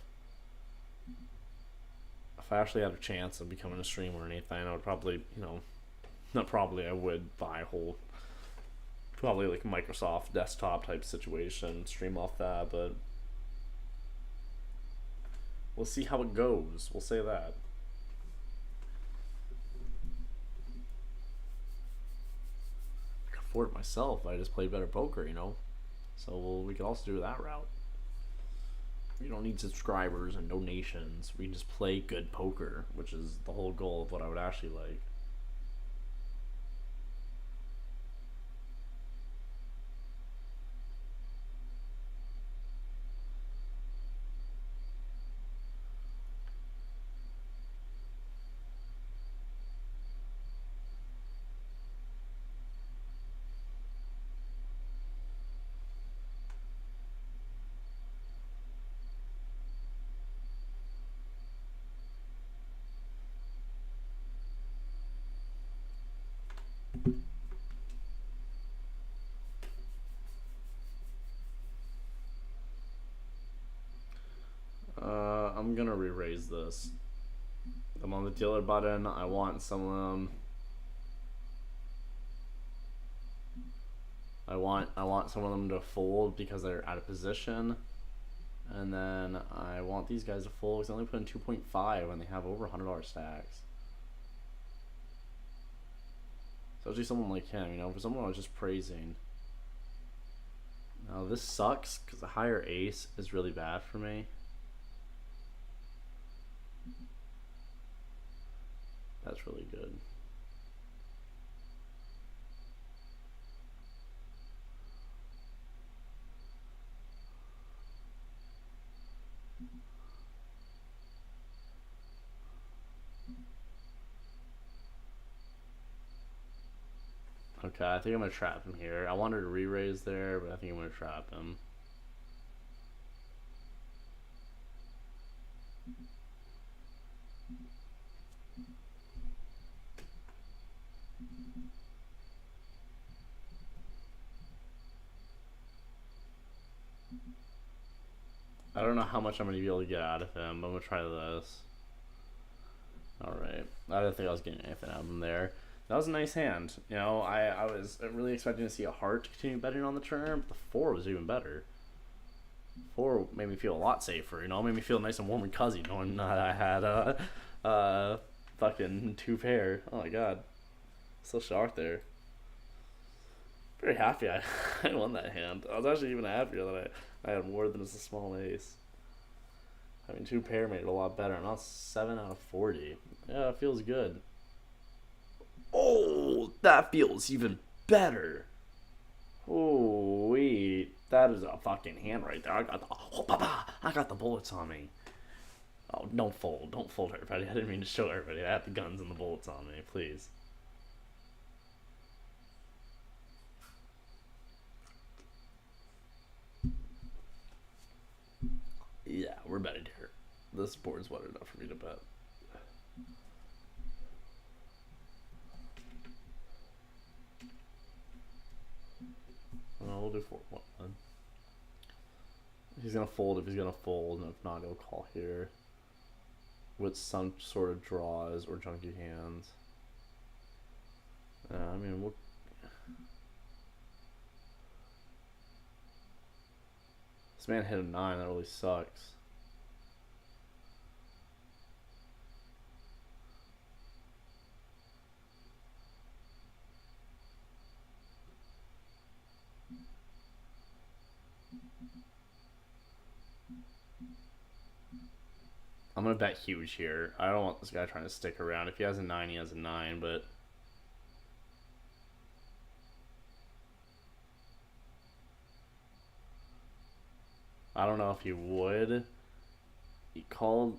If I actually had a chance of becoming a streamer or anything, I would probably, you know. Not probably, I would buy a whole, probably like Microsoft desktop type situation, stream off that, but we'll see how it goes. We'll say that. I can afford it myself. I just play better poker, you know. So we could also do that route. We don't need subscribers and donations. We can just play good poker, which is the whole goal of what I would actually like. I'm gonna re-raise this. I'm on the dealer button. I want some of them. I want some of them to fold because they're out of position, and then I want these guys to fold because they only put in 2.5 when they have over $100 stacks. Especially someone like him, you know, for someone I was just praising. Now this sucks because the higher ace is really bad for me. That's really good. Okay, I think I'm gonna trap him here. I wanted to re-raise there, but I think I'm gonna trap him. I don't know how much I'm gonna be able to get out of him, but I'm gonna try this. Alright. I didn't think I was getting anything out of him there. That was a nice hand. You know, I was really expecting to see a heart to continue betting on the turn, but the 4 was even better. 4 made me feel a lot safer, you know, made me feel nice and warm and cozy knowing that I had fucking 2 pair. Oh my god. So shocked there. Very happy I won that hand. I was actually even happier that I had more than just a small ace. Having 2 pair made it a lot better, and that's 7 out of 40. Yeah, it feels good. Oh, that feels even better. Oh, wait. That is a fucking hand right there. I got the bullets on me. Oh, don't fold. Don't fold, everybody. I didn't mean to show everybody. I had the guns and the bullets on me, please. Yeah, we're betting here. This board's wide enough for me to bet. We'll do 4-1 then. He's gonna fold if he's gonna fold, and if not, he'll call here with some sort of draws or junky hands. I mean, we'll. This man hit a 9. That really sucks. I'm gonna bet huge here. I don't want this guy trying to stick around. If he has a 9, he has a 9, but I don't know if he would. He called.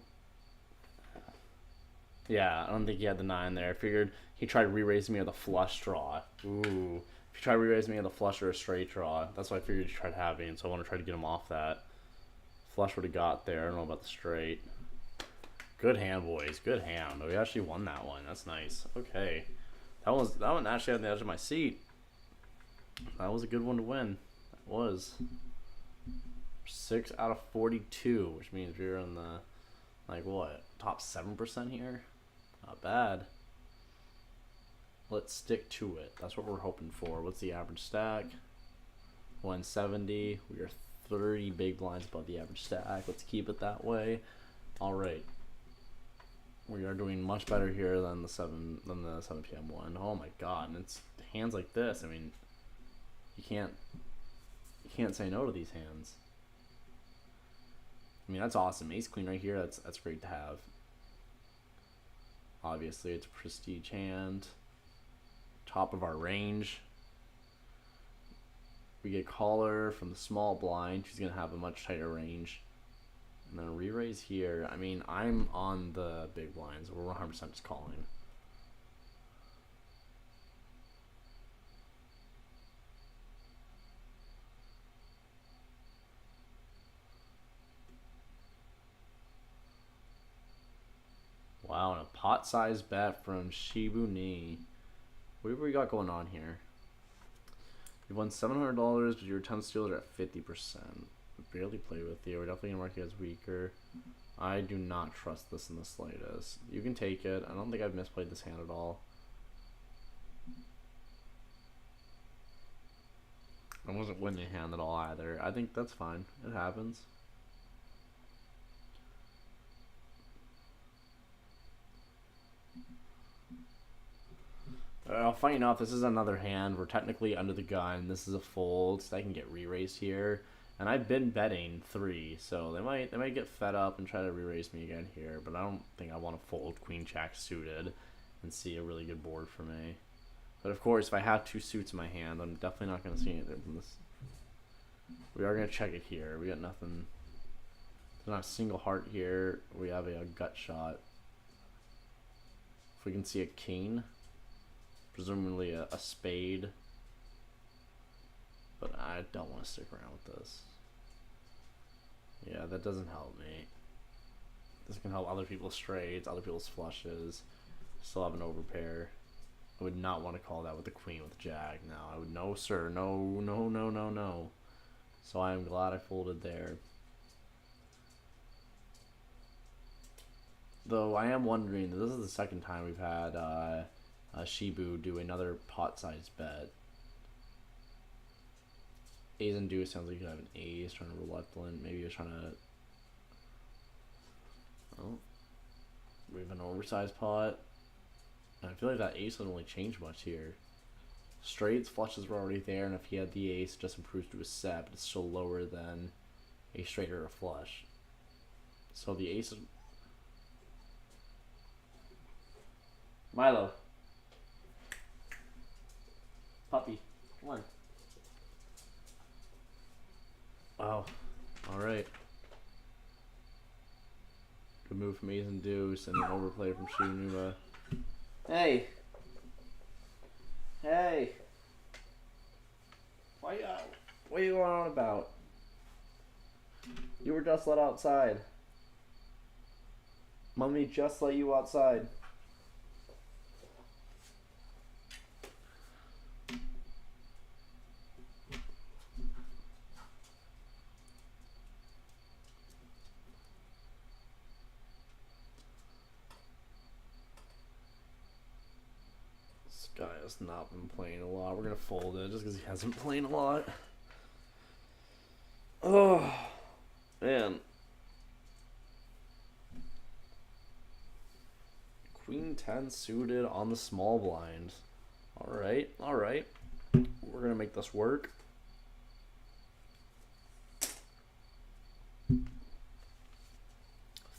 Yeah, I don't think he had the 9 there. I figured he tried re-raising me with a flush draw. Ooh. If he tried re-raising me with a flush or a straight draw, that's what I figured he tried having, so I want to try to get him off that. Flush would have got there. I don't know about the straight. Good hand, boys. Good hand. We actually won that one. That's nice. Okay. That one actually on the edge of my seat. That was a good one to win. That was 6 out of 42, which means we're in the like what, top 7% here. Not bad. Let's stick to it. That's what we're hoping for. What's the average stack? 170. We are 30 big blinds above the average stack. Let's keep it that way. All right. We are doing much better here than the 7 p.m. one. Oh my god! And it's hands like this. I mean, you can't say no to these hands. I mean, that's awesome. Ace queen right here. That's great to have. Obviously, it's a prestige hand. Top of our range. We get caller from the small blind. She's gonna have a much tighter range. And then re-raise here. I mean, I'm on the big blinds. We're 100% just calling. Wow, and a pot-sized bet from Shibu Ni. What have we got going on here? You won $700, but your 10 steals are at 50%. Barely play with you. We're definitely gonna mark you as weaker. I do not trust this in the slightest. You can take it. I don't think I've misplayed this hand at all. I wasn't winning the hand at all either. I think that's fine. It happens. Funny enough, this is another hand. We're technically under the gun. This is a fold, so I can get re-raised here. And I've been betting 3, so they might get fed up and try to re-raise me again here. But I don't think I want to fold queen jack suited and see a really good board for me. But of course, if I have 2 suits in my hand, I'm definitely not going to see anything from this. We are going to check it here. We got nothing. There's not a single heart here. We have a gut shot. If we can see a king. Presumably a spade. But I don't want to stick around with this. Yeah, that doesn't help me. This can help other people's straights, other people's flushes. Still have an overpair. I would not want to call that with the queen with the jack. No, I would, no sir, no, no, no, no, no. So I am glad I folded there. Though I am wondering, this is the second time we've had Shibu do another pot-sized bet. Ace and deuce sounds like you could have an ace, trying to reluctant. Maybe you're trying to. Oh, we have an oversized pot. And I feel like that ace wouldn't really change much here. Straights, flushes were already there, and if he had the ace, it just improves to a set, but it's still lower than a straight or a flush. So the ace is. Milo. Puppy, come on. Wow. Alright. Good move from Ace and Deuce and an overplay from Shinuba. Hey! Hey! What are you going on about? You were just let outside. Mommy just let you outside. Guy has not been playing a lot. We're gonna fold it just because he hasn't played a lot. Oh man. Queen 10 suited on the small blind. Alright, alright. We're gonna make this work.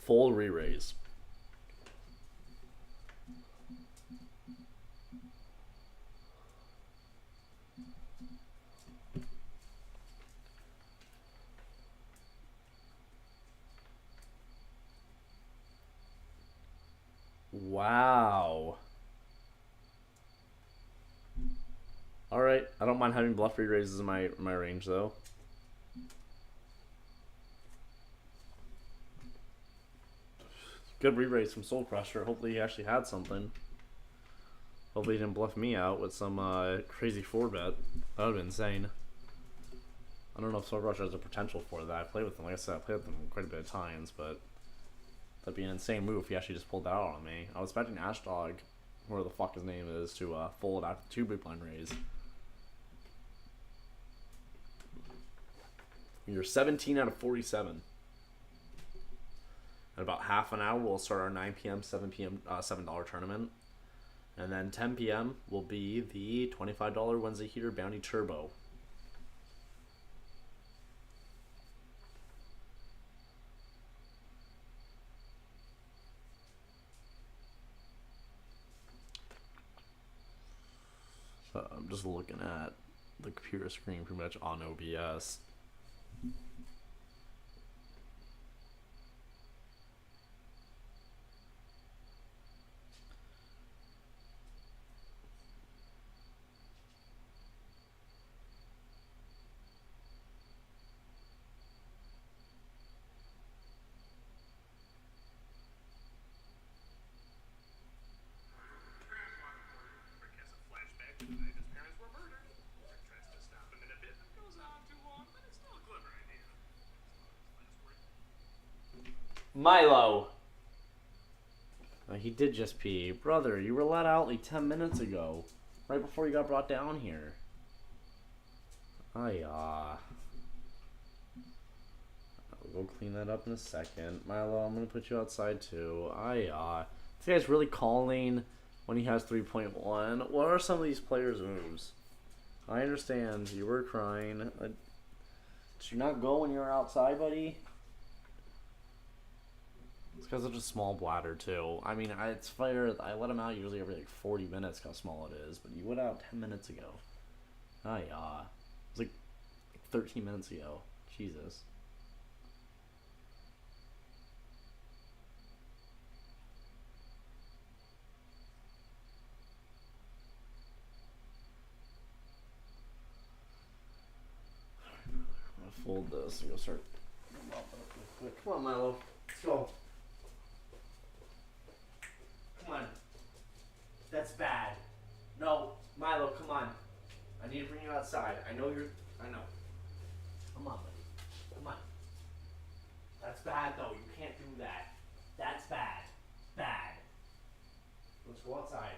Fold re-raise. Wow. Alright, I don't mind having bluff re-raises in my range though. Good re-raise from Soul Crusher. Hopefully he actually had something. Hopefully he didn't bluff me out with some crazy 4-bet. That would have been insane. I don't know if Soul Crusher has a potential for that. I played with him, like I said, I played with him quite a bit of times, but that'd be an insane move if he actually just pulled that out on me. I was expecting Ashdog, whatever the fuck his name is, to fold after 2 big blind raise. You're 17 out of 47. In about half an hour, we'll start our 9 p.m., 7 p.m., $7 tournament. And then 10 p.m. will be the $25 Wednesday Heater Bounty Turbo. I'm just looking at the computer screen pretty much on OBS. Milo. He did just pee. Brother, you were let out like 10 minutes ago. Right before you got brought down here. I'll go clean that up in a second. Milo, I'm gonna put you outside too. This guy's really calling when he has 3.1. What are some of these players' moves? I understand. You were crying. Did you not go when you were outside, buddy? This guy's such a small bladder, too. I mean, it's fair. I let him out usually every like 40 minutes, how small it is. But you went out 10 minutes ago. It was like 13 minutes ago. Jesus. I'm gonna fold this and go start. Come on, Milo. Let's go. Come on. That's bad. No, Milo, come on. I need to bring you outside. I know. Come on, buddy. Come on. That's bad, though. You can't do that. That's bad. Bad. Let's go outside.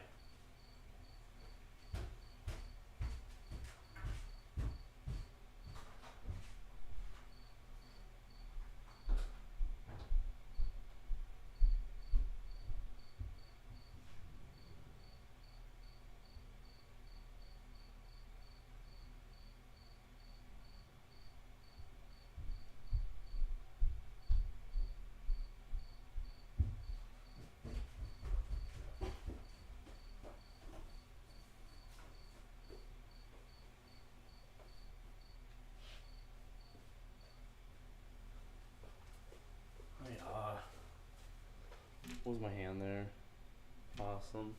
What was my hand there? Awesome.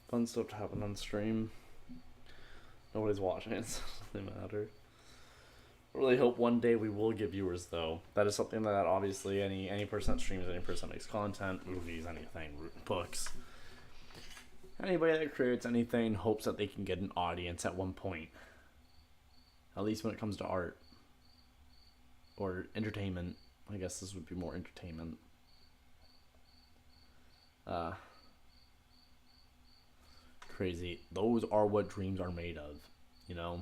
Fun stuff to happen on stream. Nobody's watching it, so it doesn't matter. I really hope one day we will get viewers, though. That is something that obviously any person that streams, any person that makes content, movies, anything, books, anybody that creates anything hopes that they can get an audience at one point. At least when it comes to art or entertainment. I guess this would be more entertainment. Crazy. Those are what dreams are made of, you know?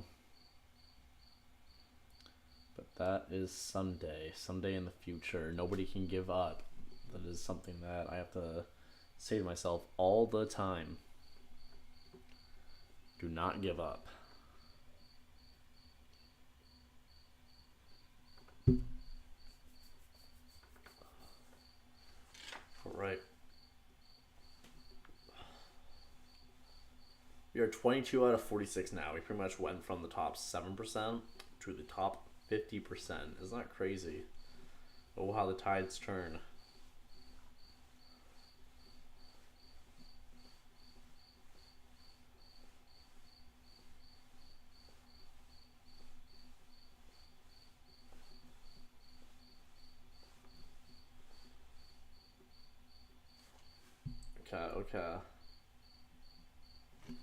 But that is someday. Someday in the future. Nobody can give up. That is something that I have to say to myself all the time. Do not give up. Alright. We are 22 out of 46 now. We pretty much went from the top 7% to the top 50%. Isn't that crazy? Oh, how the tides turn. Okay.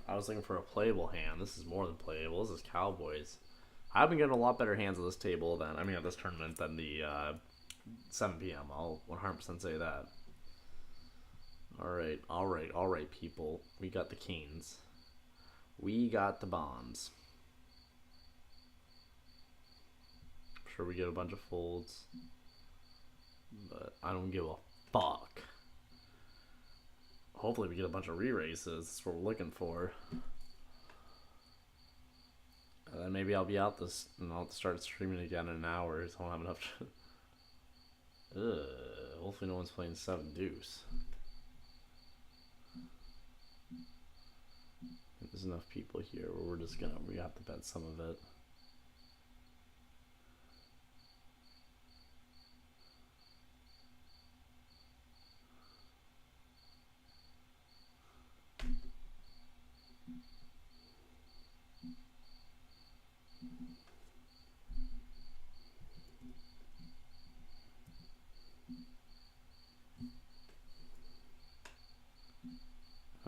I was looking for a playable hand. This is more than playable. This is Cowboys. I've been getting a lot better hands at this table at this tournament than the 7 p.m. I'll 100% say that. All right, people. We got the kings. We got the bonds. I'm sure we get a bunch of folds, but I don't give a fuck. Hopefully we get a bunch of re-races. That's what we're looking for. And then maybe I'll be out this and I'll start streaming again in an hour, so I don't have enough. Hopefully no one's playing 7 deuce. There's enough people here where we have to bet some of it.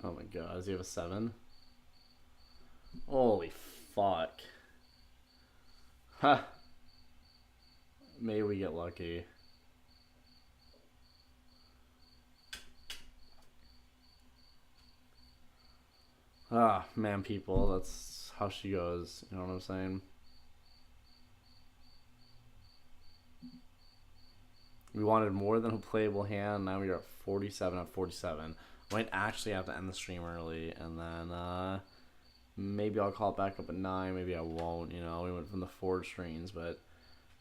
Oh my god, does he have a 7? Holy fuck. Ha! Maybe we get lucky. Ah, man, people, that's how she goes. You know what I'm saying? We wanted more than a playable hand. Now we are at 47 at 47. I might actually have to end the stream early, and then maybe I'll call it back up at 9. Maybe I won't. You know, we went from the 4 screens, but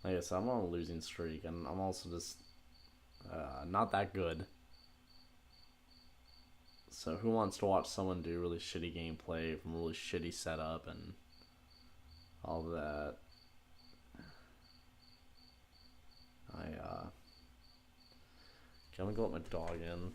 like I said, I'm on a losing streak, and I'm also just not that good. So who wants to watch someone do really shitty gameplay from really shitty setup and all of that? Can we go let my dog in?